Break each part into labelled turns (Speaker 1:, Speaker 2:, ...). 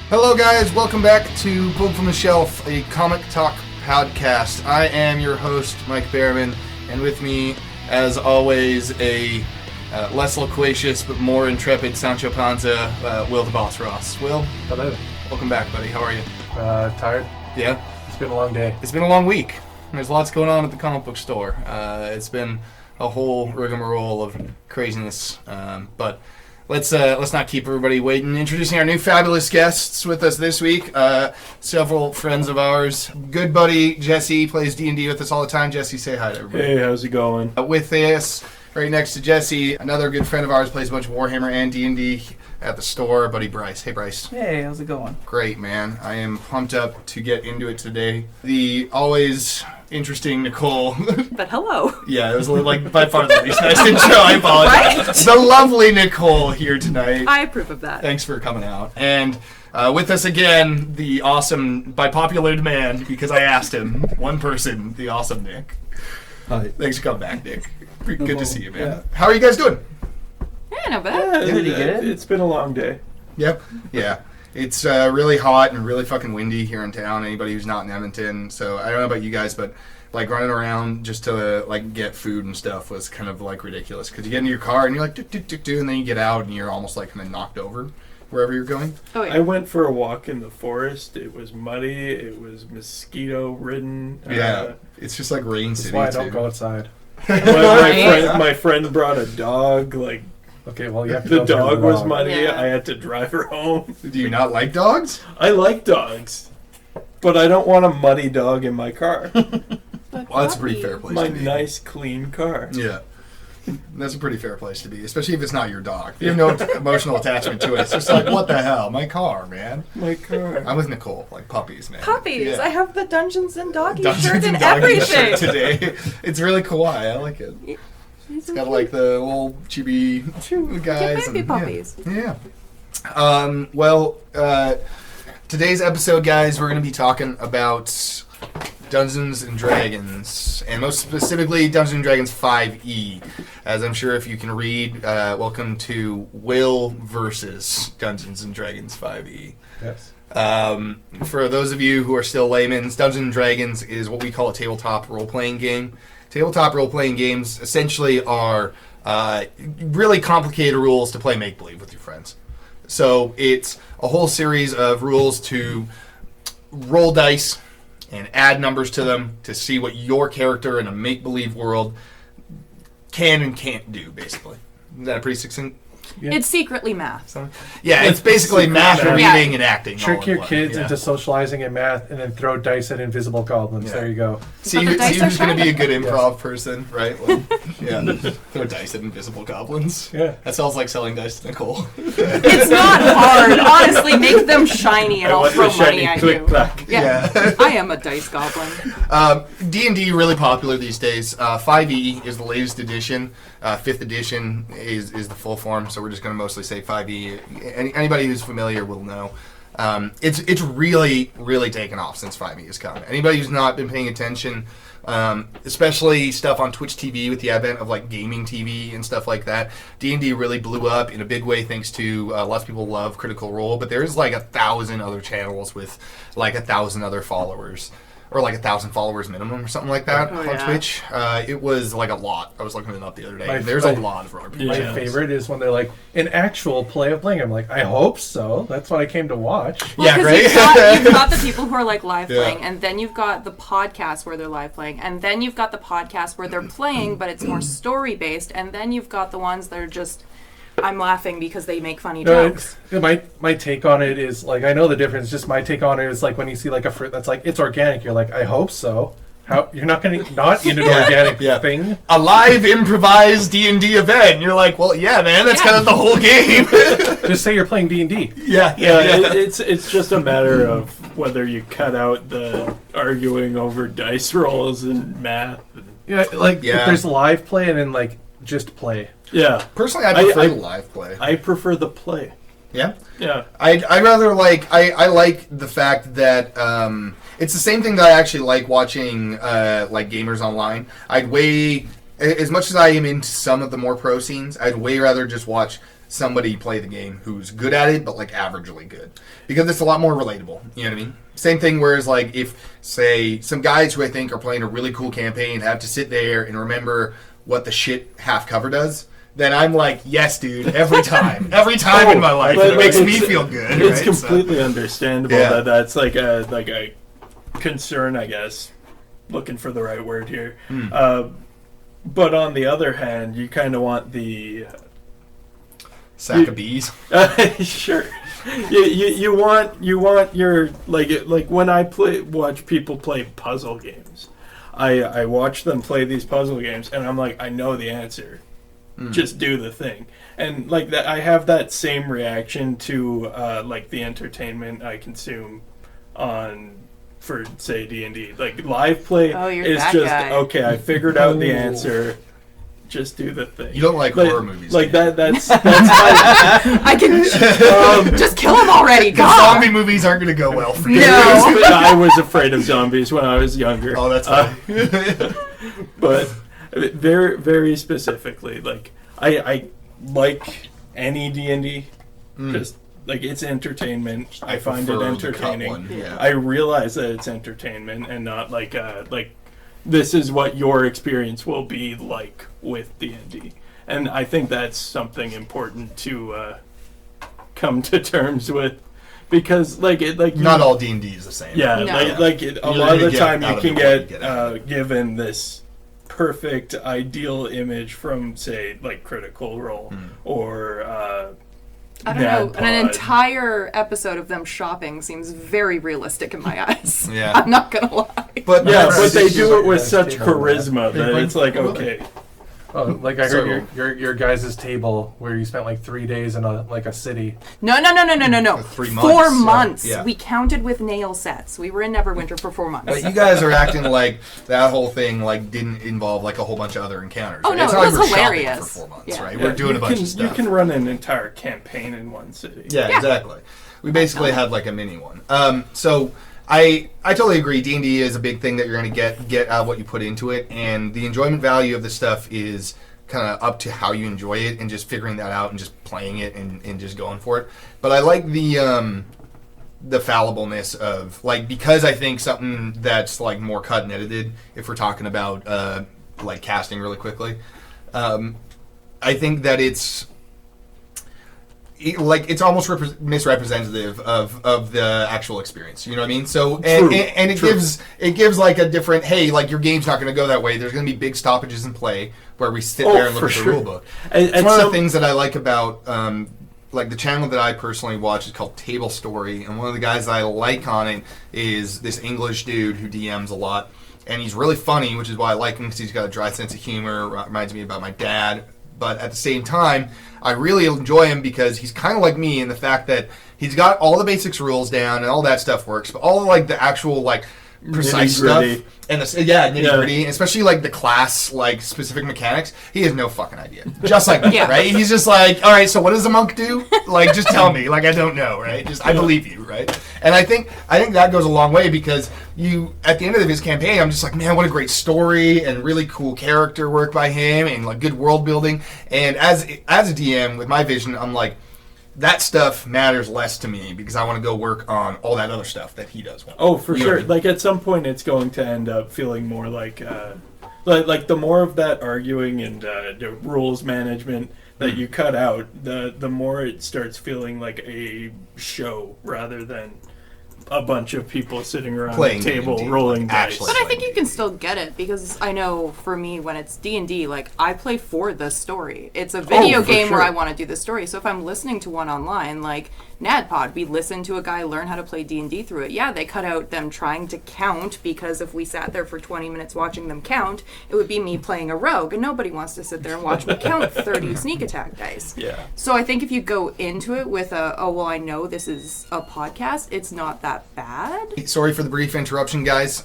Speaker 1: Hello guys, welcome back to Pulled from the Shelf, a comic talk podcast. I am your host, Mike Behrman, and with me, as always, a less loquacious but more intrepid Sancho Panza, Will the Boss Ross. Will?
Speaker 2: Hello.
Speaker 1: Welcome back, buddy. How are you?
Speaker 2: Tired?
Speaker 1: Yeah?
Speaker 2: It's been a long day.
Speaker 1: It's been a long week. There's lots going on at the comic book store. It's been a whole rigmarole of craziness, but let's not keep everybody waiting. Introducing our new fabulous guests with us this week. Several friends of ours. Good buddy Jesse plays D&D with us all the time. Jesse, say hi to everybody.
Speaker 3: Hey, how's it going?
Speaker 1: With us, right next to Jesse, another good friend of ours plays a bunch of Warhammer and D&D at the store, buddy Bryce. Hey, Bryce.
Speaker 4: Hey, how's it going?
Speaker 1: Great, man. I am pumped up to get into it today. The always interesting Nicole.
Speaker 4: But hello.
Speaker 1: Yeah, it was like by far the least nice intro. I apologize. Right? The lovely Nicole here tonight.
Speaker 4: I approve of that.
Speaker 1: Thanks for coming out. And with us again, the awesome, by popular demand, because I asked him, one person, the awesome Nick.
Speaker 2: Hi.
Speaker 1: Thanks for coming back, Nick. Good to see you, man.
Speaker 2: Yeah.
Speaker 1: How are you guys doing?
Speaker 4: Yeah, not bad. Pretty good.
Speaker 3: It's been a long day.
Speaker 1: Yep. Yeah. It's really hot and really fucking windy here in town. Anybody who's not in Edmonton. So I don't know about you guys, but like running around just to like get food and stuff was kind of like ridiculous. Because you get into your car and you're like, do, and then you get out and you're almost like kind of knocked over wherever you're going.
Speaker 4: Oh, yeah.
Speaker 3: I went for a walk in the forest. It was muddy. It was mosquito-ridden.
Speaker 1: Yeah. It's just like Rain
Speaker 2: That's
Speaker 1: City,
Speaker 2: why I
Speaker 1: too.
Speaker 2: don't go outside.
Speaker 3: My friend brought a dog. Like,
Speaker 2: Okay, well, you have to
Speaker 3: the
Speaker 2: go there with
Speaker 3: dog was
Speaker 2: dog.
Speaker 3: muddy.
Speaker 4: Yeah.
Speaker 3: I had to drive her home.
Speaker 1: Do you not like dogs?
Speaker 3: I like dogs, but I don't want a muddy dog in my car.
Speaker 1: Well, that's a pretty fair place
Speaker 3: My
Speaker 1: to be.
Speaker 3: nice, clean car.
Speaker 1: Yeah. That's a pretty fair place to be, especially if it's not your dog. You have no emotional attachment to it. It's just like, what the hell? My car, man.
Speaker 3: My car.
Speaker 1: I'm with Nicole. Like puppies, man.
Speaker 4: Puppies.
Speaker 1: Yeah.
Speaker 4: I have the Dungeons and Doggy
Speaker 1: Dungeons
Speaker 4: shirt and
Speaker 1: Doggy
Speaker 4: everything.
Speaker 1: shirt today. It's really kawaii. I like it. It's got like the little chibi guys.
Speaker 4: Baby puppies.
Speaker 1: Yeah. Today's episode, guys, we're going to be talking about Dungeons and Dragons, and most specifically Dungeons and Dragons 5e. As I'm sure if you can read, welcome to Wil versus Dungeons and Dragons 5e.
Speaker 2: Yes.
Speaker 1: For those of you who are still laymen, Dungeons and Dragons is what we call a tabletop role-playing game. Tabletop role-playing games essentially are really complicated rules to play make-believe with your friends. So it's a whole series of rules to roll dice and add numbers to them to see what your character in a make-believe world can and can't do, basically. Is that a pretty succinct?
Speaker 2: Yeah.
Speaker 4: It's secretly math.
Speaker 1: Yeah, it's basically math,
Speaker 2: math.
Speaker 1: reading, and acting.
Speaker 2: Trick
Speaker 1: all in
Speaker 2: your
Speaker 1: one.
Speaker 2: kids
Speaker 1: Yeah.
Speaker 2: into socializing in math and then throw dice at invisible goblins.
Speaker 1: Yeah.
Speaker 2: There you go.
Speaker 1: See,
Speaker 4: But the dice are
Speaker 1: who's going to be a good
Speaker 2: Yes.
Speaker 1: improv person, right? Like, yeah, throw dice at invisible goblins.
Speaker 2: Yeah.
Speaker 1: That sounds like selling dice to Nicole.
Speaker 4: It's not hard. Honestly, make them shiny and
Speaker 3: I
Speaker 4: I'll
Speaker 3: want
Speaker 4: throw
Speaker 3: the shiny
Speaker 4: money at
Speaker 3: click
Speaker 4: you.
Speaker 3: clack.
Speaker 4: Yeah. I am a dice goblin.
Speaker 1: D&D really popular these days. 5e is the latest edition. 5th edition is the full form, so we're just going to mostly say 5e. Anybody who's familiar will know. It's really, really taken off since 5e has come. Anybody who's not been paying attention, especially stuff on Twitch TV with the advent of like gaming TV and stuff like that, D&D really blew up in a big way thanks to lots of people love Critical Role, but there's like 1,000 other channels with like 1,000 other followers. Or like 1,000 followers minimum or something like that on
Speaker 4: yeah.
Speaker 1: Twitch. It was like a lot. I was looking it up the other day.
Speaker 2: My-
Speaker 1: There's
Speaker 2: my-
Speaker 1: a lot of RPG.
Speaker 3: Yeah.
Speaker 2: My
Speaker 1: channels.
Speaker 2: favorite is when they're like, an actual play of playing. I'm like, I hope so. That's what I came to watch.
Speaker 4: Well,
Speaker 1: Yeah,
Speaker 4: 'cause
Speaker 1: right?
Speaker 4: You've got the people who are like live
Speaker 1: Yeah.
Speaker 4: playing, and then you've got the podcast where they're live playing, and then you've got the podcast where they're playing, but it's more story based, and then you've got the ones that are just, I'm laughing because they make funny
Speaker 2: No,
Speaker 4: jokes.
Speaker 2: my take on it is like, I know the difference. Just my take on it is like when you see like a fruit that's like, it's organic. You're like, I hope so. How you're not going to not eat an organic
Speaker 1: Yeah.
Speaker 2: thing?
Speaker 1: A live improvised D&D event. You're like, well, yeah, man, that's
Speaker 4: Yeah.
Speaker 1: kind of the whole game.
Speaker 2: Just say you're playing D&D.
Speaker 1: yeah.
Speaker 3: It's just a matter of whether you cut out the arguing over dice rolls and math.
Speaker 2: Yeah, like
Speaker 1: Yeah.
Speaker 2: if there's live play and then like just play.
Speaker 3: Yeah,
Speaker 1: Personally, I prefer
Speaker 3: I-
Speaker 1: the live play.
Speaker 3: I prefer the play.
Speaker 1: Yeah?
Speaker 3: Yeah.
Speaker 1: I'd rather like, I like the fact that it's the same thing that I actually like watching like gamers online. I'd way, as much as I am into some of the more pro scenes, I'd way rather just watch somebody play the game who's good at it, but like averagely good, because it's a lot more relatable. You know what I mean? Same thing. Whereas like if say some guys who I think are playing a really cool campaign have to sit there and remember what the shit half cover does, then I'm like, yes, dude, every time in my life,
Speaker 3: but
Speaker 1: it makes me
Speaker 3: it's-
Speaker 1: feel good.
Speaker 3: It's
Speaker 1: right?
Speaker 3: completely understandable
Speaker 1: Yeah.
Speaker 3: that that's like a concern, I guess. Looking for the right word here. But on the other hand, you kind of want the
Speaker 1: Sack of bees.
Speaker 3: sure. You want your like when I watch people play puzzle games. I watch them play these puzzle games and I'm like, I know the answer. Just do the thing. And like that, I have that same reaction to like the entertainment I consume for say D&D. Like live play
Speaker 4: Oh, you're
Speaker 3: is
Speaker 4: that
Speaker 3: just
Speaker 4: guy.
Speaker 3: okay. I figured out the
Speaker 2: Ooh.
Speaker 3: answer. Just do the thing.
Speaker 1: You don't like horror movies,
Speaker 3: like
Speaker 1: do you?
Speaker 3: That's my,
Speaker 4: I can just kill him already.
Speaker 1: Because
Speaker 4: God.
Speaker 1: zombie movies aren't going to go well for you.
Speaker 4: No.
Speaker 3: I was afraid of zombies when I was younger.
Speaker 1: Oh, that's funny.
Speaker 3: But very, very specifically, like I like any D&D. Just like it's entertainment. I find it
Speaker 1: prefer the cut
Speaker 3: entertaining.
Speaker 1: one, yeah.
Speaker 3: I realize that it's entertainment and not like this is what your experience will be like with D&D. And I think that's something important to come to terms with, because
Speaker 1: Not all D&D is the same.
Speaker 3: yeah,
Speaker 4: No.
Speaker 3: a
Speaker 1: You
Speaker 3: lot of
Speaker 1: really
Speaker 3: the
Speaker 1: get
Speaker 3: time
Speaker 1: out
Speaker 3: you
Speaker 1: of
Speaker 3: can
Speaker 1: it what
Speaker 3: get,
Speaker 1: you get out of it.
Speaker 3: given this perfect ideal image from say like Critical Role or
Speaker 4: I don't know.
Speaker 3: NADPOD.
Speaker 4: An entire episode of them shopping seems very realistic in my eyes.
Speaker 1: Yeah.
Speaker 4: I'm not gonna lie.
Speaker 1: But
Speaker 3: Yeah,
Speaker 2: Right.
Speaker 3: but they
Speaker 2: It's
Speaker 3: do it with
Speaker 2: just
Speaker 3: such
Speaker 2: table
Speaker 3: charisma that it's like okay.
Speaker 2: Oh, like I
Speaker 1: So-
Speaker 2: heard your guys' table where you spent like 3 days in a city.
Speaker 4: No.
Speaker 1: For 3 months.
Speaker 4: 4 months.
Speaker 1: Yeah.
Speaker 4: We counted with nail sets. We were in Neverwinter for 4 months.
Speaker 1: But you guys are acting like that whole thing like didn't involve like a whole bunch of other encounters.
Speaker 4: Oh,
Speaker 1: right?
Speaker 4: no,
Speaker 1: It's
Speaker 4: it
Speaker 1: not like
Speaker 4: was
Speaker 1: we're shopping
Speaker 4: hilarious.
Speaker 1: for 4 months,
Speaker 4: Yeah.
Speaker 1: right?
Speaker 3: Yeah,
Speaker 1: We're doing
Speaker 3: you
Speaker 1: a bunch
Speaker 3: can,
Speaker 1: of stuff.
Speaker 3: You can run an entire campaign in one city.
Speaker 1: Yeah, exactly. We basically had like a mini one. So I totally agree. D&D is a big thing that you're going to get out of what you put into it, and the enjoyment value of the stuff is kind of up to how you enjoy it and just figuring that out and just playing it and just going for it. But I like the fallibleness of like, because I think something that's like more cut and edited, if we're talking about like casting really quickly, I think that it's almost misrepresentative of the actual experience. You know what I mean? So and it gives like a different, hey, like your game's not going to go that way. There's going to be big stoppages in play where we sit there and look
Speaker 3: for
Speaker 1: at the
Speaker 3: sure.
Speaker 1: rule book.
Speaker 3: And
Speaker 1: It's one of the
Speaker 3: some-
Speaker 1: things that I like about like the channel that I personally watch is called Table Story, and one of the guys that I like on it is this English dude who DMs a lot, and he's really funny, which is why I like him, because he's got a dry sense of humor. Reminds me about my dad. But at the same time, I really enjoy him because he's kind of like me in the fact that he's got all the basics rules down and all that stuff works, but all like the actual like precise
Speaker 3: Nitty-gritty.
Speaker 1: stuff and nitty gritty, especially like the class like specific mechanics, he has no fucking idea. Just like me,
Speaker 4: Yeah.
Speaker 1: right? He's just like, all right, so what does a monk do? Like, just tell me. Like, I don't know, right? Just I believe you, right? And I think that goes a long way, because you at the end of his campaign, I'm just like, man, what a great story and really cool character work by him and like good world building. And as a DM with my vision, I'm like, that stuff matters less to me because I want to go work on all that other stuff that he does.
Speaker 3: Oh, for
Speaker 1: You know
Speaker 3: sure.
Speaker 1: what I mean?
Speaker 3: Like at some point, it's going to end up feeling more like the more of that arguing and the rules management that you cut out, the more it starts feeling like a show rather than a bunch of people sitting around
Speaker 1: Playing
Speaker 3: a table
Speaker 1: D&D,
Speaker 3: rolling
Speaker 1: like,
Speaker 3: dice.
Speaker 1: actually.
Speaker 4: But I think you can still get it, because I know for me, when it's D&D, like I play for the story. It's a video
Speaker 3: for
Speaker 4: game where
Speaker 3: sure.
Speaker 4: I want to do the story. So if I'm listening to one online, like NADPOD, we listened to a guy learn how to play D&D through it. Yeah, they cut out them trying to count, because if we sat there for 20 minutes watching them count, it would be me playing a rogue, and nobody wants to sit there and watch me count 30 sneak attack dice.
Speaker 3: Yeah.
Speaker 4: So I think if you go into it with I know this is a podcast, it's not that bad.
Speaker 1: Sorry for the brief interruption, guys.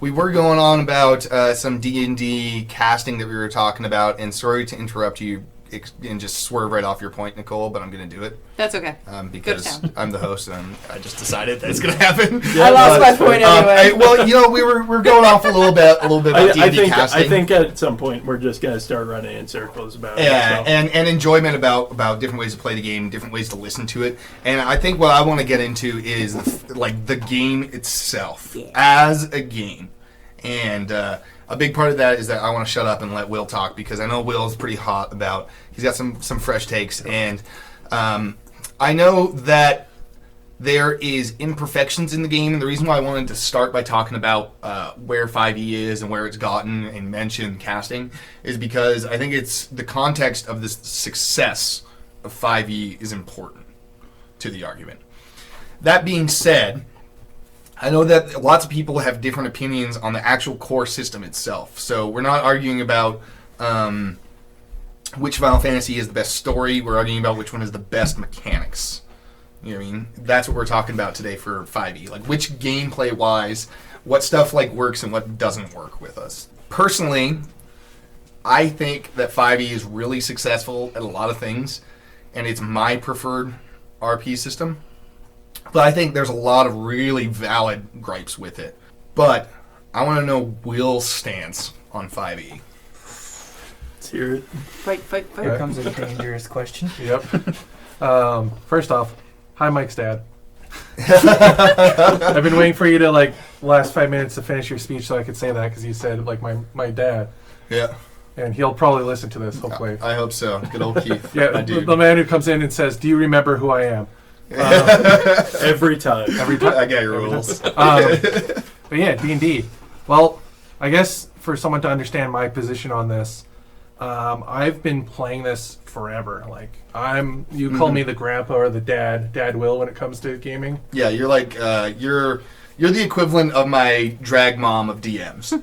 Speaker 1: We were going on about some D&D casting that we were talking about, and sorry to interrupt you and just swerve right off your point, Nicole, but I'm going to do it
Speaker 4: That's okay.
Speaker 1: because
Speaker 4: town.
Speaker 1: I'm the host and I just decided that it's going to happen.
Speaker 4: I lost my point anyway.
Speaker 1: Well, you know, we're going off a little bit about D&D casting.
Speaker 3: I think at some point we're just going to start running in circles about it.
Speaker 1: Yeah,
Speaker 3: So.
Speaker 1: and enjoyment about different ways to play the game, different ways to listen to it. And I think what I want to get into is the game itself as a game. And a big part of that is that I want to shut up and let Wil talk, because I know Will's pretty hot about, he's got some fresh takes. And I know that there is imperfections in the game, and the reason why I wanted to start by talking about where 5e is and where it's gotten and mention casting is because I think it's the context of this success of 5e is important to the argument. That being said, I know that lots of people have different opinions on the actual core system itself, so we're not arguing about which Final Fantasy is the best story, we're arguing about which one is the best mechanics. You know what I mean? That's what we're talking about today for 5e. Like, which gameplay-wise, what stuff, like, works and what doesn't work with us. Personally, I think that 5e is really successful at a lot of things, and it's my preferred RP system. But I think there's a lot of really valid gripes with it. But I want to know Will's stance on 5e.
Speaker 3: Let's hear it.
Speaker 4: Fight.
Speaker 5: Here comes a dangerous question.
Speaker 2: Yep. First off, hi, Mike's dad. I've been waiting for you to, like, last 5 minutes to finish your speech so I could say that, because you said, like, my dad.
Speaker 1: Yeah.
Speaker 2: And he'll probably listen to this, hopefully.
Speaker 1: I hope so. Good old Keith.
Speaker 2: Yeah,
Speaker 1: I do.
Speaker 2: the man who comes in and says, "Do you remember who I am?"
Speaker 3: Every time.
Speaker 2: Every time.
Speaker 1: I got your rules.
Speaker 2: But yeah, D&D. Well, I guess for someone to understand my position on this, I've been playing this forever. Like, you call me the grandpa or the Dad Will when it comes to gaming.
Speaker 1: Yeah, you're like you're the equivalent of my drag mom of DMs.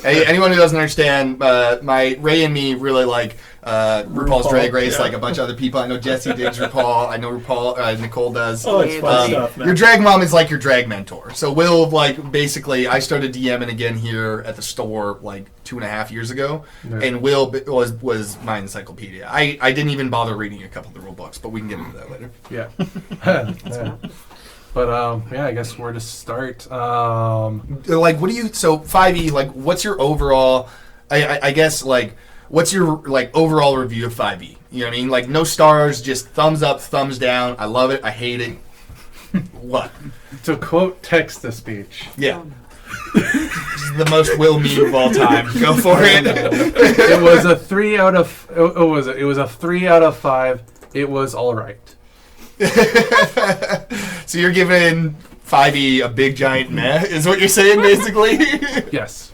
Speaker 1: Anyone who doesn't understand, my Ray and me really like RuPaul's Drag Race, like a bunch of other people. I know Jesse digs RuPaul. I know RuPaul. Nicole does.
Speaker 3: Oh, it's fun stuff, man.
Speaker 1: Your drag mom is like your drag mentor. So Will, like, basically, I started DMing again here at the store like 2.5 years ago, and Will was my encyclopedia. I didn't even bother reading a couple of the rule books, but we can get into that later.
Speaker 2: Yeah. Yeah. But yeah, I guess where to start.
Speaker 1: Like, what do you? So 5e, like, what's your overall? I guess, like, what's your, like, overall review of 5e? You know what I mean? Like, no stars, just thumbs up, thumbs down. I love it. I hate it. What?
Speaker 2: To quote text-to-speech.
Speaker 1: Yeah. This is the most Will meme of all time. Go for it.
Speaker 2: It was a 3 out of. It was a 3 out of 5. It was all right.
Speaker 1: So you're giving 5e a big giant meh, is what you're saying, basically?
Speaker 2: Yes.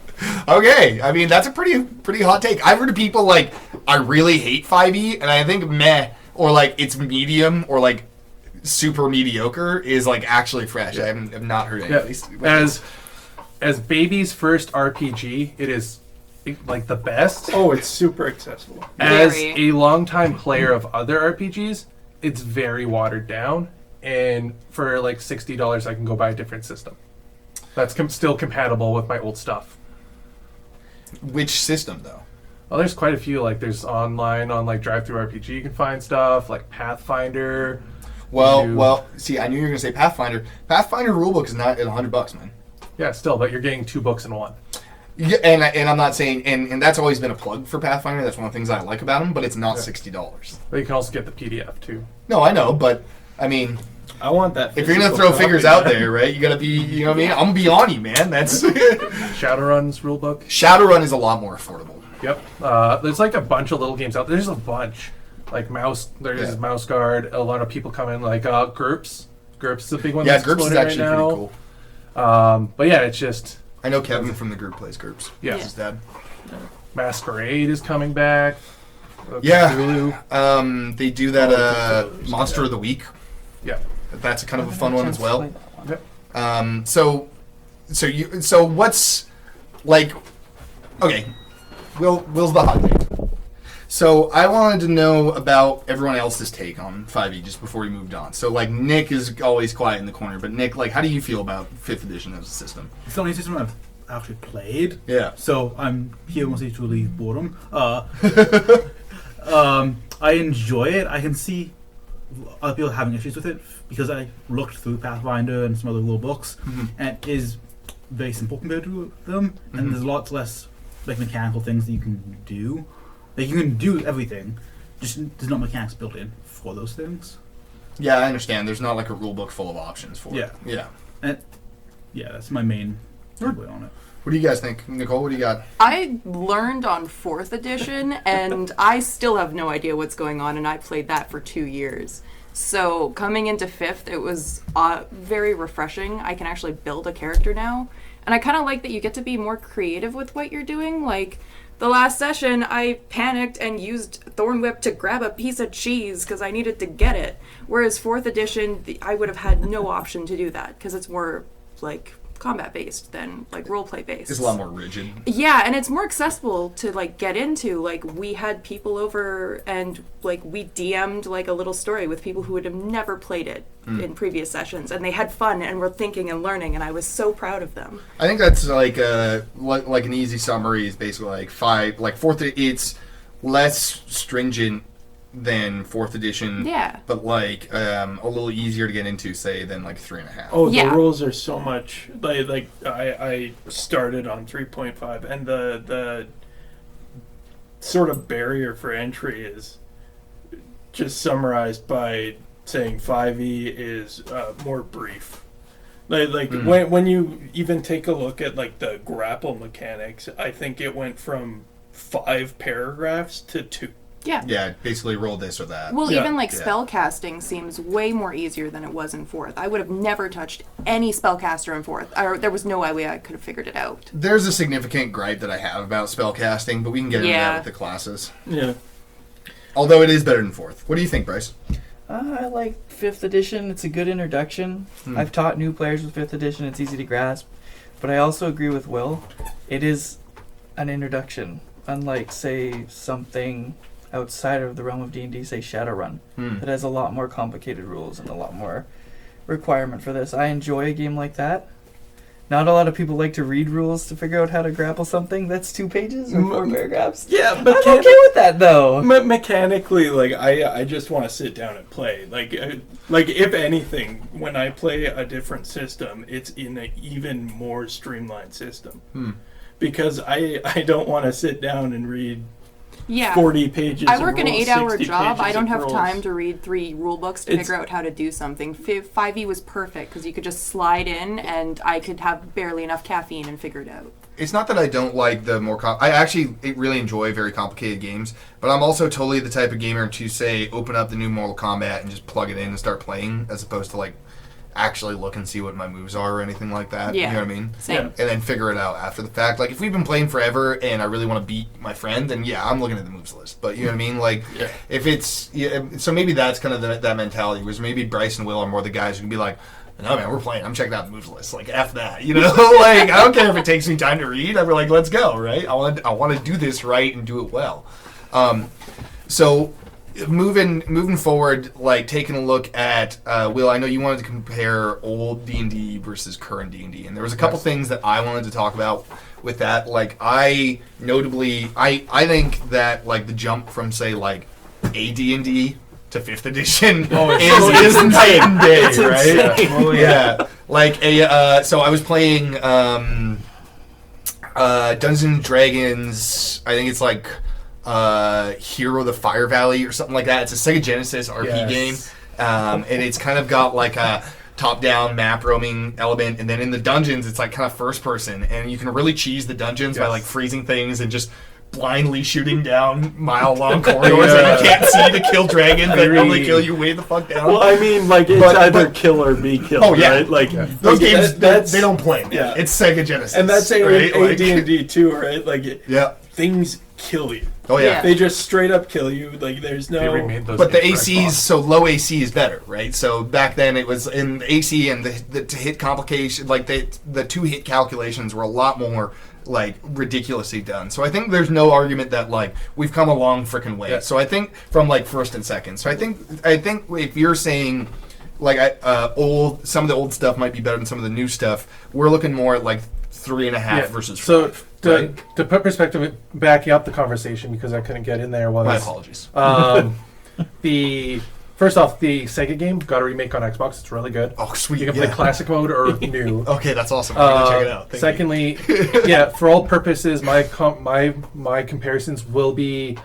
Speaker 1: Okay, I mean, that's a pretty hot take. I've heard of people like, I really hate 5e, and I think meh, or like it's medium, or like super mediocre is like actually fresh. I have not heard any.
Speaker 2: Yeah. As baby's first RPG, it is like the best.
Speaker 3: Oh, it's super accessible.
Speaker 2: As
Speaker 4: Very.
Speaker 2: a longtime player of other RPGs, it's very watered down, and for like $60, I can go buy a different system that's still compatible with my old stuff.
Speaker 1: Which system, though?
Speaker 2: Well, there's quite a few. Like, there's online on like Drive Thru RPG, you can find stuff like Pathfinder.
Speaker 1: Well, see, I knew you were gonna say Pathfinder. Pathfinder rulebook is not at $100, man.
Speaker 2: Yeah, still, but you're getting 2 books in one.
Speaker 1: Yeah, and I'm not saying, and that's always been a plug for Pathfinder. That's one of the things I like about them, but it's not $60.
Speaker 2: But you can also get the PDF too.
Speaker 1: No, I know, but I mean,
Speaker 3: I want that.
Speaker 1: if you're gonna throw figures out there, right? You gotta be, you know what I mean? I'm gonna be on you, man. That's
Speaker 2: Shadowrun's rulebook.
Speaker 1: Shadowrun is a lot more affordable.
Speaker 2: Yep. There's like a bunch of little games out there. There's a bunch. Like there's Mouse Guard. A lot of people come in like GURPS. GURPS is a big one.
Speaker 1: Yeah,
Speaker 2: that's
Speaker 1: GURPS is
Speaker 2: exploding
Speaker 1: actually
Speaker 2: right
Speaker 1: pretty
Speaker 2: now.
Speaker 1: cool.
Speaker 2: But yeah, it's just
Speaker 1: I know Kevin from the group plays GURPS.
Speaker 2: Yeah.
Speaker 1: His dad.
Speaker 2: Masquerade is coming back.
Speaker 1: Yeah.
Speaker 2: Cthulhu.
Speaker 1: They do that Monster of the Week.
Speaker 2: Yeah.
Speaker 1: That's kind of a fun one as well.
Speaker 2: Yep.
Speaker 1: So what's like? Okay, Will's the hot take. So I wanted to know about everyone else's take on 5e just before we moved on. So like Nick is always quiet in the corner, but Nick, like, how do you feel about 5th edition as a system?
Speaker 6: It's the only system I've actually played.
Speaker 1: Yeah.
Speaker 6: So I'm here mostly to relieve boredom. I enjoy it. I can see other people having issues with it because I looked through Pathfinder and some other rule books, and it is very simple compared to them, and there's lots less like mechanical things that you can do. Like you can do everything, just there's not mechanics built in for those things.
Speaker 1: Yeah, I understand. There's not like a rule book full of options for it. Yeah.
Speaker 6: And yeah, that's my main takeaway on it.
Speaker 1: What do you guys think? Nicole, what do you got?
Speaker 4: I learned on 4th edition, and I still have no idea what's going on, and I played that for 2 years. So coming into 5th, it was very refreshing. I can actually build a character now, and I kind of like that you get to be more creative with what you're doing. Like, the last session, I panicked and used Thorn Whip to grab a piece of cheese because I needed to get it. Whereas 4th edition, I would have had no option to do that because it's more, like, combat-based than, like, roleplay-based.
Speaker 1: It's a lot more rigid.
Speaker 4: Yeah, and it's more accessible to, like, get into. Like, we had people over and, like, we DM'd, like, a little story with people who would have never played it in previous sessions, and they had fun and were thinking and learning, and I was so proud of them.
Speaker 1: I think that's like an easy summary is basically like 4th. It's less stringent than 4th edition.
Speaker 4: Yeah.
Speaker 1: But like a little easier to get into, say, than like 3.5.
Speaker 3: Oh,
Speaker 4: Yeah.
Speaker 3: the rules are so much like I started on 3.5, and the sort of barrier for entry is just summarized by saying 5e is more brief. Like when you even take a look at like the grapple mechanics, I think it went from 5 paragraphs to 2.
Speaker 4: Yeah.
Speaker 1: Yeah, basically roll this or that.
Speaker 4: Well,
Speaker 3: Yeah.
Speaker 4: even like
Speaker 1: Yeah.
Speaker 4: spell casting seems way more easier than it was in 4th. I would have never touched any spellcaster in 4th. There was no way I could have figured it out.
Speaker 1: There's a significant gripe that I have about spellcasting, but we can get into
Speaker 4: Yeah.
Speaker 1: that with the classes.
Speaker 3: Yeah.
Speaker 1: Although it is better than 4th. What do you think, Bryce?
Speaker 5: I like 5th edition. It's a good introduction. I've taught new players with 5th edition. It's easy to grasp. But I also agree with Will. It is an introduction. Unlike, say, something outside of the realm of D&D, say Shadowrun, that has a lot more complicated rules and a lot more requirement for this. I enjoy a game like that. Not a lot of people like to read rules to figure out how to grapple something that's 2 pages or 4 paragraphs.
Speaker 3: Yeah, but
Speaker 5: I'm okay with that, though.
Speaker 3: mechanically, like I just want to sit down and play. Like if anything, when I play a different system, it's in an even more streamlined system. Because I don't want to sit down and read
Speaker 4: Yeah.
Speaker 3: 40 pages.
Speaker 4: I
Speaker 3: of
Speaker 4: work an
Speaker 3: rules,
Speaker 4: 8-hour
Speaker 3: 60
Speaker 4: job. I
Speaker 3: pages
Speaker 4: don't
Speaker 3: of
Speaker 4: have
Speaker 3: rules.
Speaker 4: time to read 3 rule books to
Speaker 3: It's-
Speaker 4: figure out how to do something. 5e was perfect because you could just slide in and I could have barely enough caffeine and figure it out.
Speaker 1: It's not that I don't like the more... I actually really enjoy very complicated games, but I'm also totally the type of gamer to, say, open up the new Mortal Kombat and just plug it in and start playing, as opposed to, like, actually look and see what my moves are or anything like that.
Speaker 4: Yeah.
Speaker 1: You know what I mean?
Speaker 4: Same.
Speaker 3: Yeah.
Speaker 1: And then figure it out after the fact. Like, if we've been playing forever and I really want to beat my friend, then yeah, I'm looking at the moves list. But you know what I mean? Like,
Speaker 3: Yeah.
Speaker 1: if it's... Yeah, so maybe that's kind of that mentality, whereas maybe Bryce and Will are more the guys who can be like, no, man, we're playing. I'm checking out the moves list. Like, F that. You know? Like, I don't care if it takes me time to read. I'm like, let's go, right? I want to do this right and do it well. So... Moving forward, like taking a look at Will, I know you wanted to compare old D&D versus current D&D, and there was a couple things that I wanted to talk about with that. Like I think that like the jump from say like a D&D to 5th edition is night and day, right?
Speaker 5: Oh,
Speaker 1: Yeah, like a so I was playing Dungeons and Dragons. I think it's like Hero of the Fire Valley or something like that. It's a Sega Genesis RP game, and it's kind of got like a top-down map roaming element, and then in the dungeons it's like kind of first person, and you can really cheese the dungeons by like freezing things and just blindly shooting down mile-long corridors that you can't see to kill dragons that only kill you way the fuck down.
Speaker 3: Well, I mean, like it's either kill or be killed.
Speaker 1: Oh, yeah.
Speaker 3: Right? Like
Speaker 1: Those
Speaker 3: like,
Speaker 1: games,
Speaker 3: that's
Speaker 1: they don't play. Man.
Speaker 3: Yeah.
Speaker 1: It's Sega Genesis,
Speaker 3: and that's
Speaker 1: right? Like-
Speaker 3: AD&D too, right? Like
Speaker 1: Yeah.
Speaker 3: things kill you.
Speaker 1: Oh yeah.
Speaker 3: They just straight up kill you. Like there's
Speaker 2: They
Speaker 3: no.
Speaker 2: remade those
Speaker 1: But the
Speaker 2: games for
Speaker 1: ACs, so low AC is better, right? So back then it was in the AC and the to hit complication, like the 2-hit calculations were a lot more like ridiculously done. So I think there's no argument that like we've come a long freaking way.
Speaker 3: Yeah.
Speaker 1: So I think from like first and second. So I think if you're saying like some of the old stuff might be better than some of the new stuff, we're looking more at like 3.5 versus 5.
Speaker 3: So
Speaker 2: To put perspective, backing up the conversation because I couldn't get in there was
Speaker 1: My apologies.
Speaker 2: the first off, the Sega game got a remake on Xbox. It's really good.
Speaker 1: Oh, sweet.
Speaker 2: You can play classic mode or new.
Speaker 1: Okay, that's awesome. I'm gonna check it out. Thank you.
Speaker 2: Secondly, yeah, for all purposes, my comparisons will be,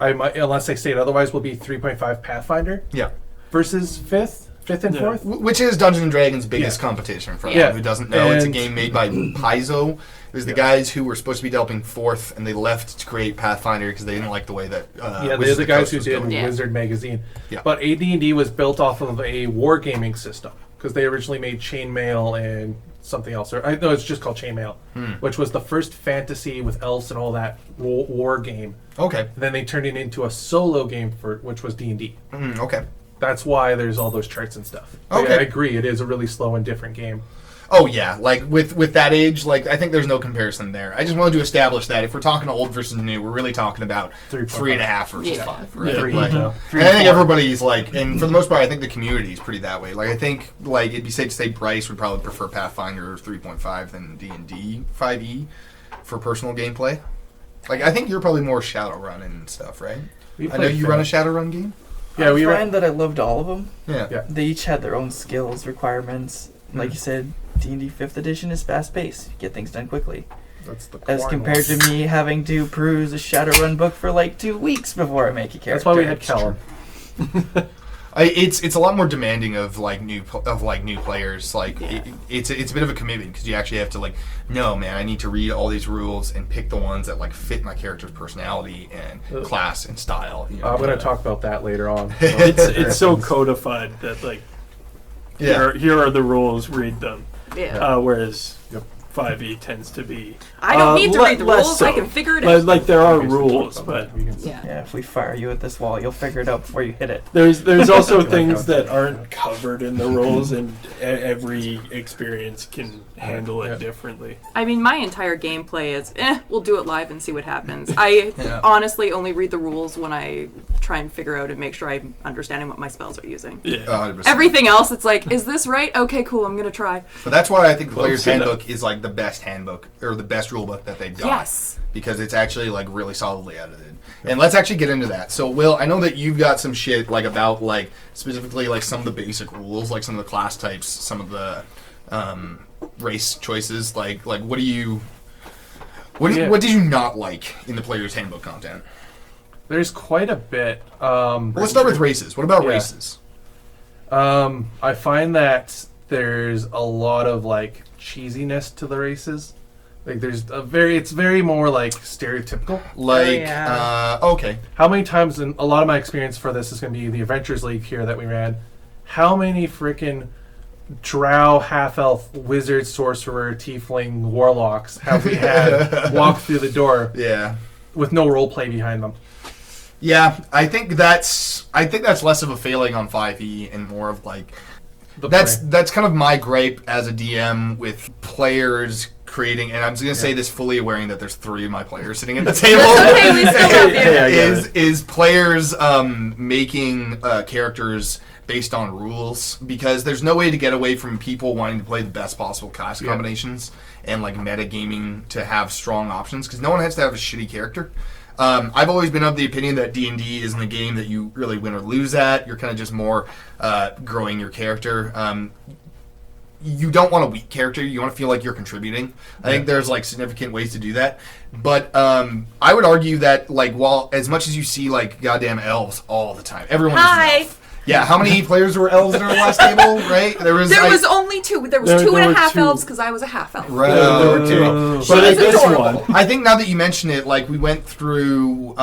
Speaker 2: unless I state otherwise, will be 3.5 Pathfinder
Speaker 1: Yeah.
Speaker 2: versus fifth and
Speaker 3: Yeah.
Speaker 2: fourth.
Speaker 1: Which is Dungeons and Dragons' biggest
Speaker 2: Yeah.
Speaker 1: competition. For
Speaker 2: Yeah.
Speaker 1: anyone who doesn't know, it's a
Speaker 2: And-
Speaker 1: game made by Paizo. It was the guys who were supposed to be developing fourth, and they left to create Pathfinder because they didn't like the way that.
Speaker 2: Yeah, they're
Speaker 1: Wizards
Speaker 2: the
Speaker 1: of
Speaker 2: guys
Speaker 1: Coast
Speaker 2: who
Speaker 1: was
Speaker 2: did
Speaker 1: going.
Speaker 4: Yeah.
Speaker 2: Wizard Magazine.
Speaker 1: Yeah.
Speaker 2: But AD&D was built off of a wargaming system because they originally made Chainmail and something else. Or I know it's just called Chainmail, which was the first fantasy with elves and all that war game.
Speaker 1: Okay.
Speaker 2: And then they turned it into a solo game which was D&D.
Speaker 1: Okay.
Speaker 2: That's why there's all those charts and stuff. But
Speaker 1: Okay.
Speaker 2: yeah, I agree. It is a really slow and different game.
Speaker 1: Oh yeah, like with that age, like I think there's no comparison there. I just wanted to establish that if we're talking old versus new, we're really talking about
Speaker 2: 3.5.
Speaker 1: 3.5 versus
Speaker 4: Yeah.
Speaker 1: 5. Right?
Speaker 3: Yeah.
Speaker 2: Three,
Speaker 1: Like,
Speaker 2: no.
Speaker 1: and I think everybody's like, and for the most part, I think the community is pretty that way. Like I think like it'd be safe to say Bryce would probably prefer Pathfinder 3.5 than D&D 5e for personal gameplay. Like I think you're probably more Shadowrun and stuff, right?
Speaker 2: We
Speaker 1: I know
Speaker 2: played
Speaker 1: you run a Shadowrun game.
Speaker 2: Yeah, we
Speaker 5: I
Speaker 2: were.
Speaker 5: find that I loved all of them.
Speaker 1: Yeah.
Speaker 5: They each had their own skills, requirements. Like you said, D&D 5th edition is fast-paced. You get things done quickly.
Speaker 2: That's the
Speaker 5: As
Speaker 2: core
Speaker 5: compared
Speaker 2: one.
Speaker 5: to me having to peruse a Shadowrun book for like 2 weeks before I make a character.
Speaker 2: That's why we had Callum.
Speaker 1: It's a lot more demanding of like new players. Like it's a bit of a commitment because you actually have to like, no man, I need to read all these rules and pick the ones that like fit my character's personality and class and style. You know?
Speaker 2: I'm going to talk about that later on.
Speaker 3: It's so codified that like here are the rules, read them.
Speaker 4: Yeah.
Speaker 3: Whereas
Speaker 2: Yep.
Speaker 3: 5e tends to be
Speaker 4: I don't need to read the
Speaker 3: less
Speaker 4: rules.
Speaker 3: so.
Speaker 4: I can figure it out.
Speaker 3: like there are
Speaker 2: We can
Speaker 3: rules,
Speaker 2: talk
Speaker 3: but
Speaker 2: about that. We can-
Speaker 4: Yeah.
Speaker 5: Yeah, if we fire you at this wall, you'll figure it out before you hit it.
Speaker 3: there's also things that aren't covered in the rules, and every experience can handle it
Speaker 2: Yeah.
Speaker 3: differently.
Speaker 4: I mean, my entire gameplay is, we'll do it live and see what happens. I
Speaker 1: Yeah.
Speaker 4: honestly only read the rules when I try and figure out and make sure I'm understanding what my spells are using.
Speaker 3: Yeah.
Speaker 1: 100%.
Speaker 4: Everything else, it's like, is this right? Okay, cool, I'm gonna try.
Speaker 1: But that's why I think the Player's
Speaker 3: Close enough.
Speaker 1: Handbook is like the best handbook or the best rule book that they've got.
Speaker 4: Yes.
Speaker 1: Because it's actually like really solidly edited. And let's actually get into that. So Will, I know that you've got some shit like about like specifically like some of the basic rules, like some of the class types, some of the race choices. Like what do you what did you not like in the Player's Handbook content?
Speaker 2: There's quite a bit.
Speaker 1: Well, let's start with races. What about
Speaker 2: Yeah.
Speaker 1: races?
Speaker 2: I find that there's a lot of like cheesiness to the races. Like there's it's very more like stereotypical.
Speaker 1: Like
Speaker 4: yeah.
Speaker 1: Okay.
Speaker 2: How many times, and a lot of my experience for this is going to be the Adventures League here that we ran. How many freaking drow, half-elf, wizard, sorcerer, tiefling, warlocks have we had walk through the door
Speaker 1: Yeah.
Speaker 2: with no role play behind them?
Speaker 1: Yeah, I think that's less of a failing on 5e and more of like
Speaker 2: The
Speaker 1: that's
Speaker 2: play.
Speaker 1: kind of my gripe as a DM with players creating, and I'm just gonna say this fully aware that there's 3 of my players sitting at the table.
Speaker 4: That's okay, we still have you.
Speaker 3: Hey, I get
Speaker 1: is players making characters based on rules, because there's no way to get away from people wanting to play the best possible class
Speaker 2: Yeah.
Speaker 1: combinations and like metagaming to have strong options, because no one has to have a shitty character. I've always been of the opinion that D&D isn't a game that you really win or lose at. You're kind of just more growing your character. You don't want a weak character. You want to feel like you're contributing. I think there's like significant ways to do that. But I would argue that like while as much as you see like goddamn elves all the time, everyone is an
Speaker 4: Hi.
Speaker 1: elf. Yeah, how many players were elves at our last table? Right? There was
Speaker 4: Only 2. There was
Speaker 3: There-
Speaker 4: 2
Speaker 3: there
Speaker 4: and a
Speaker 3: were
Speaker 4: half
Speaker 3: 2.
Speaker 4: elves because I was a half elf.
Speaker 1: Right,
Speaker 3: There were 2.
Speaker 2: So
Speaker 3: But I
Speaker 4: it's
Speaker 3: guess
Speaker 4: adorable.
Speaker 3: one.
Speaker 1: I think now that you mention it, like we went through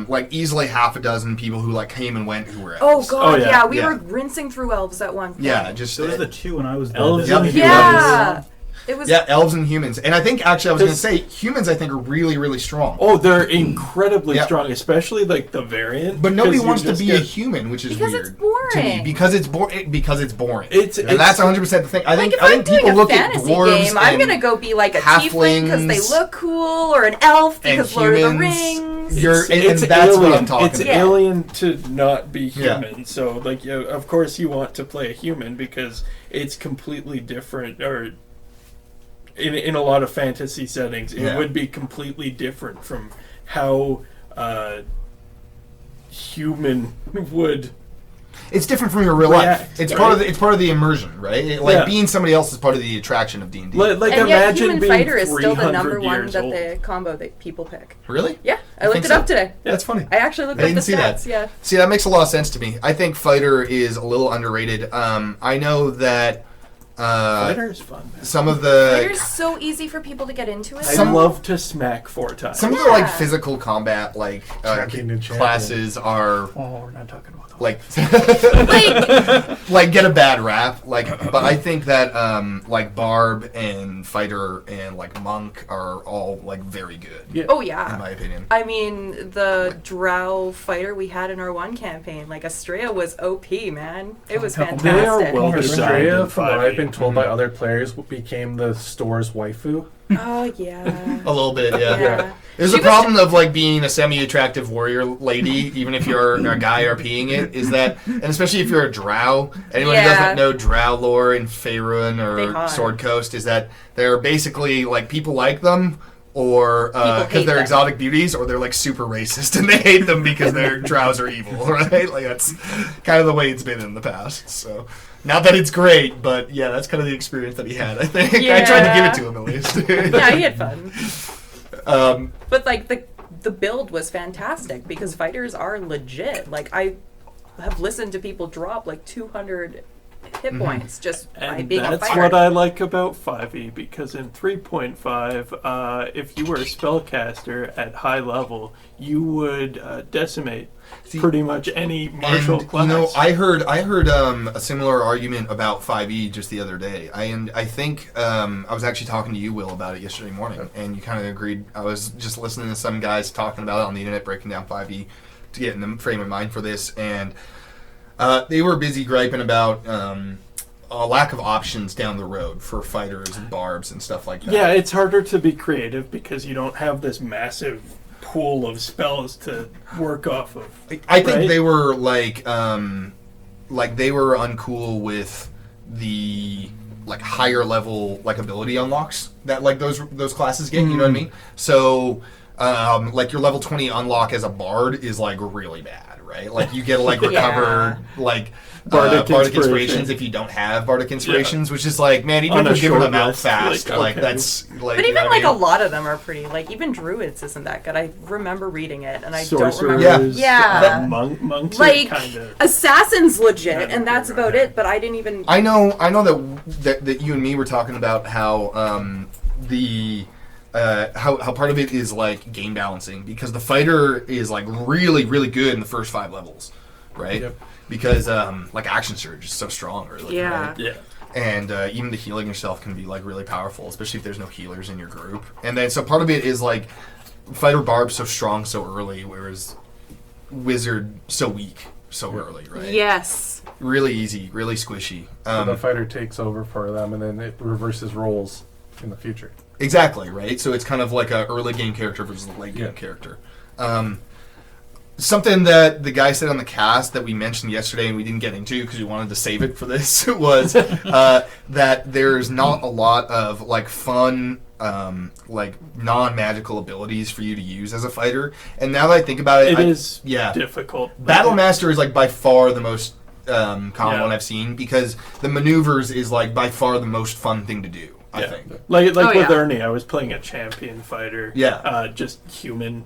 Speaker 1: like easily half a dozen people who like came and went who were
Speaker 4: Oh
Speaker 1: elves.
Speaker 4: god,
Speaker 3: Oh, yeah.
Speaker 4: yeah. We
Speaker 1: Yeah.
Speaker 4: were rinsing through elves at one point.
Speaker 1: Yeah, just
Speaker 6: So those are the 2 when I was there.
Speaker 3: Elves
Speaker 1: Yep.
Speaker 3: and humans.
Speaker 4: Yeah. It was
Speaker 1: yeah, elves and humans. And I think actually I was going to
Speaker 3: This-
Speaker 1: say humans I think are really really strong.
Speaker 3: Oh, they're incredibly
Speaker 1: Yeah.
Speaker 3: strong, especially like the variant.
Speaker 1: But nobody
Speaker 3: 'cause you
Speaker 1: wants to
Speaker 3: just
Speaker 1: be a
Speaker 3: get-
Speaker 1: human, which is
Speaker 4: Because
Speaker 1: weird
Speaker 4: it's boring.
Speaker 1: to me. Because it's because it's boring.
Speaker 3: It's-
Speaker 1: and
Speaker 3: it's-
Speaker 1: that's 100% the thing. I think
Speaker 4: like if
Speaker 1: I
Speaker 4: I'm
Speaker 1: think
Speaker 4: doing
Speaker 1: people
Speaker 4: a
Speaker 1: look at
Speaker 4: fantasy
Speaker 1: dwarves
Speaker 4: game, I'm
Speaker 1: and
Speaker 4: gonna go be like a tiefling because they
Speaker 1: halflings
Speaker 4: look cool, or an elf
Speaker 1: and
Speaker 4: because Lord of the
Speaker 1: humans.
Speaker 4: Rings.
Speaker 1: You're and
Speaker 3: It's
Speaker 1: that's
Speaker 3: alien.
Speaker 1: what I'm talking
Speaker 3: It's
Speaker 1: about.
Speaker 4: Yeah.
Speaker 3: alien to not be
Speaker 1: Yeah.
Speaker 3: human. So, like, of course, you want to play a human because it's completely different, or in a lot of fantasy settings, it
Speaker 1: Yeah.
Speaker 3: would be completely different from how human would.
Speaker 1: It's different from your real life.
Speaker 3: React,
Speaker 1: It's
Speaker 3: right?
Speaker 1: part of the immersion, right? Like
Speaker 3: Yeah.
Speaker 1: being somebody else is part of the attraction of D&D.
Speaker 3: Like
Speaker 4: and yet,
Speaker 3: imagine
Speaker 4: Human
Speaker 3: being
Speaker 4: Fighter is still the
Speaker 3: 300
Speaker 4: number one
Speaker 3: years
Speaker 4: that
Speaker 3: old.
Speaker 4: the combo that people pick.
Speaker 1: Really?
Speaker 4: Yeah, I
Speaker 1: You
Speaker 4: looked
Speaker 1: think
Speaker 4: it
Speaker 1: so?
Speaker 4: up today.
Speaker 1: That's funny.
Speaker 4: I actually looked
Speaker 1: I
Speaker 4: up
Speaker 1: didn't
Speaker 4: the
Speaker 1: see that.
Speaker 4: stats. Yeah.
Speaker 1: See, that makes a lot of sense to me. I think Fighter is a little underrated. I know that
Speaker 3: Fighter is fun, man.
Speaker 1: some of the
Speaker 4: Fighter's so easy for people to get into it.
Speaker 3: I
Speaker 1: Some-
Speaker 3: love to smack 4 times.
Speaker 1: some of the like
Speaker 4: Yeah.
Speaker 1: physical combat like
Speaker 2: Champion and champion.
Speaker 1: classes are
Speaker 5: Oh, we're not talking about that.
Speaker 1: like
Speaker 4: Like,
Speaker 1: like get a bad rap. Like, but I think that like Barb and Fighter and like Monk are all like very good.
Speaker 2: Yeah.
Speaker 4: oh
Speaker 1: In
Speaker 4: yeah.
Speaker 1: my opinion.
Speaker 4: I mean, the Drow fighter we had in our one campaign, like Estrella was OP, man. It was
Speaker 5: Oh,
Speaker 3: They are
Speaker 4: fantastic.
Speaker 3: well
Speaker 2: Estrella,
Speaker 3: designed.
Speaker 2: from what I've been told by
Speaker 1: Mhm.
Speaker 2: other players, became the store's waifu.
Speaker 4: Oh yeah.
Speaker 1: A little bit, yeah.
Speaker 4: Yeah.
Speaker 1: There's
Speaker 4: She
Speaker 1: a
Speaker 4: was-
Speaker 1: problem of like being a semi-attractive warrior lady, even if you're a guy RPing it, is that, and especially if you're a drow, anyone who
Speaker 4: Yeah.
Speaker 1: doesn't know drow lore in Faerun
Speaker 4: They
Speaker 1: or
Speaker 4: haunt.
Speaker 1: Sword Coast, is that they're basically like people like them, or
Speaker 4: People
Speaker 1: because
Speaker 4: hate
Speaker 1: they're
Speaker 4: them.
Speaker 1: exotic beauties, or they're like super racist and they hate them because their drows are evil, right? Like that's kind of the way it's been in the past. So. Not that it's great, but yeah, that's kind of the experience that he had, I think. I tried to give it to him at least.
Speaker 4: Yeah, he had fun.
Speaker 1: um,
Speaker 4: But like the build was fantastic because fighters are legit. Like I have listened to people drop like 200 hit
Speaker 1: Mhm.
Speaker 4: points just by
Speaker 3: And
Speaker 4: being a
Speaker 3: that's
Speaker 4: fighter.
Speaker 3: what I like about 5e, because in 3.5, if you were a spellcaster at high level, you would decimate
Speaker 1: See,
Speaker 3: pretty much any martial
Speaker 1: and,
Speaker 3: class.
Speaker 1: You know, I heard a similar argument about 5e just the other day. I think I was actually talking to you, Will, about it yesterday morning, and you kind of agreed. I was just listening to some guys talking about it on the internet, breaking down 5e to get in the frame of mind for this, and they were busy griping about a lack of options down the road for fighters and barbs and stuff like that.
Speaker 3: Yeah, it's harder to be creative because you don't have this massive pool of spells to work off of.
Speaker 1: I think
Speaker 3: Right?
Speaker 1: they were like they were uncool with the like higher level like ability unlocks that like those classes get. You know what I mean? So like your level 20 unlock as a bard is like really bad, right? Like you get to like recover like
Speaker 3: Bardic
Speaker 1: Bardic
Speaker 3: inspiration.
Speaker 1: inspirations if you don't have Bardic inspirations, which is like, man, even
Speaker 3: On a
Speaker 1: if we're giving
Speaker 3: short
Speaker 1: them out
Speaker 3: list,
Speaker 1: fast,
Speaker 3: like,
Speaker 1: like
Speaker 3: okay.
Speaker 1: that's like.
Speaker 4: But
Speaker 1: you
Speaker 4: even
Speaker 1: know what
Speaker 4: like
Speaker 1: I
Speaker 4: a
Speaker 1: mean?
Speaker 4: lot of them are pretty. Like even druids isn't that good. I remember reading it, and I don't
Speaker 3: Sorcerers,
Speaker 4: remember.
Speaker 1: Yeah.
Speaker 3: monks
Speaker 4: Like
Speaker 3: are kind of.
Speaker 4: assassin's legit,
Speaker 3: Yeah,
Speaker 4: and that's
Speaker 3: right.
Speaker 4: about it. But I didn't even.
Speaker 1: I know that you and me were talking about how how part of it is like game balancing, because the fighter is like really good in the first 5 levels, right?
Speaker 2: Yep.
Speaker 1: Because like action surge is so strong early,
Speaker 4: Yeah.
Speaker 1: right?
Speaker 3: Yeah.
Speaker 1: And even the healing yourself can be like really powerful, especially if there's no healers in your group. And then so part of it is like fighter barb so strong so early, whereas wizard so weak so early, right?
Speaker 4: Yes.
Speaker 1: Really easy, really squishy.
Speaker 2: The fighter takes over for them, and then it reverses roles in the future.
Speaker 1: Exactly, right? So it's kind of like a early game character versus a late game
Speaker 2: Yeah.
Speaker 1: character. Something that the guy said on the cast that we mentioned yesterday and we didn't get into because we wanted to save it for this was that there's not a lot of like fun like non-magical abilities for you to use as a fighter. And now that I think about it,
Speaker 3: It is
Speaker 1: yeah.
Speaker 3: difficult.
Speaker 1: Battle Master is like by far the most common
Speaker 3: Yeah.
Speaker 1: one I've seen, because the maneuvers is like by far the most fun thing to do, I
Speaker 3: Yeah.
Speaker 1: think.
Speaker 3: Like
Speaker 4: Oh,
Speaker 3: with
Speaker 4: yeah.
Speaker 3: Ernie, I was playing a champion fighter.
Speaker 1: Yeah.
Speaker 3: Just human.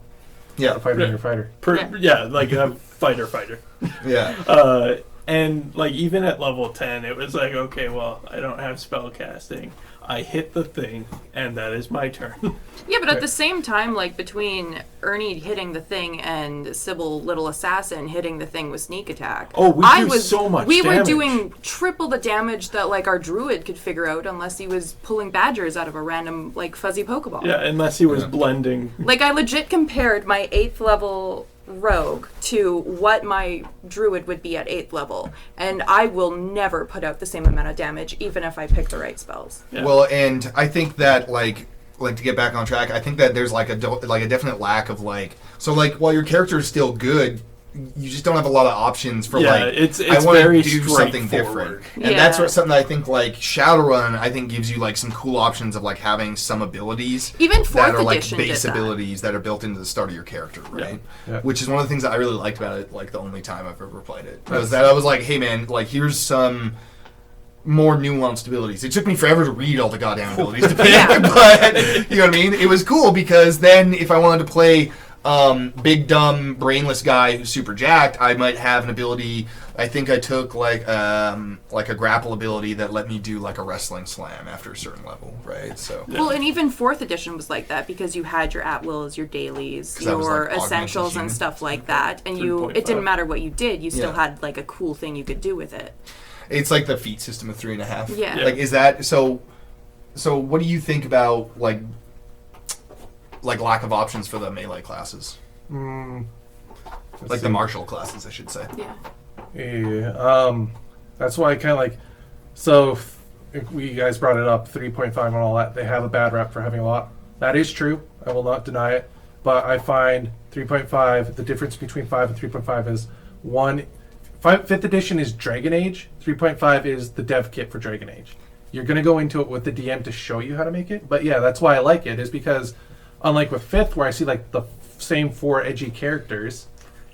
Speaker 1: Yeah.
Speaker 2: A fighter and your fighter.
Speaker 3: Yeah, like a fighter.
Speaker 1: Yeah.
Speaker 3: And like even at level 10, it was like, okay, well, I don't have spell casting. I hit the thing, and that is my turn.
Speaker 4: Yeah, but at the same time, like between Ernie hitting the thing and Sybil Little Assassin hitting the thing with sneak attack.
Speaker 3: Oh, we do so much
Speaker 4: We were
Speaker 3: damage.
Speaker 4: doing triple the damage that like our druid could figure out unless he was pulling badgers out of a random like fuzzy Pokeball.
Speaker 3: Yeah, unless he was
Speaker 1: Yeah.
Speaker 3: blending.
Speaker 4: Like I legit compared my 8th level rogue to what my druid would be at 8th level, and I will never put out the same amount of damage even if I pick the right spells.
Speaker 3: Yeah.
Speaker 1: Well, and I think that like to get back on track, I think that there's like a definite lack of like, so like while your character is still good, you just don't have a lot of options for
Speaker 3: it's
Speaker 1: I want
Speaker 3: very
Speaker 1: to do something
Speaker 3: straightforward.
Speaker 1: different. And that's
Speaker 4: Yeah.
Speaker 1: something I think like Shadowrun I think gives you like some cool options of like having some abilities
Speaker 4: Even
Speaker 1: that
Speaker 4: fourth
Speaker 1: are like
Speaker 4: edition
Speaker 1: base
Speaker 4: did that.
Speaker 1: abilities that are built into the start of your character, right?
Speaker 2: Yeah.
Speaker 1: Which is one of the things that I really liked about it, like the only time I've ever played it. Was that I was like, hey man, like here's some more nuanced abilities. It took me forever to read all the goddamn abilities to pick,
Speaker 4: Yeah.
Speaker 1: but you know what I mean? It was cool because then if I wanted to play big dumb brainless guy who's super jacked, I might have an ability. I think I took like a grapple ability that let me do like a wrestling slam after a certain level, right? So
Speaker 4: Well, and even fourth edition was like that because you had your at-wills, your dailies,
Speaker 1: 'Cause that was,
Speaker 4: your
Speaker 1: like, augmented
Speaker 4: essentials and
Speaker 1: human.
Speaker 4: stuff like that, and it
Speaker 3: 3.5.
Speaker 4: didn't matter what you did, you still
Speaker 1: Yeah.
Speaker 4: had like a cool thing you could do with it.
Speaker 1: it's like the feat system of 3.5.
Speaker 4: Yeah.
Speaker 1: Like is that so? So what do you think about like lack of options for the melee classes?
Speaker 2: Let's
Speaker 1: Like
Speaker 2: see.
Speaker 1: the martial classes, I should say.
Speaker 4: Yeah.
Speaker 2: Yeah, that's why I kind of like. So, if we guys brought it up, 3.5 and all that. They have a bad rep for having a lot. That is true. I will not deny it. But I find 3.5. The difference between 5 and 3.5 is one. 5th edition is Dragon Age. 3.5 is the dev kit for Dragon Age. You're gonna go into it with the DM to show you how to make it. But yeah, that's why I like it. Is because unlike with 5th, where I see like the same 4 edgy characters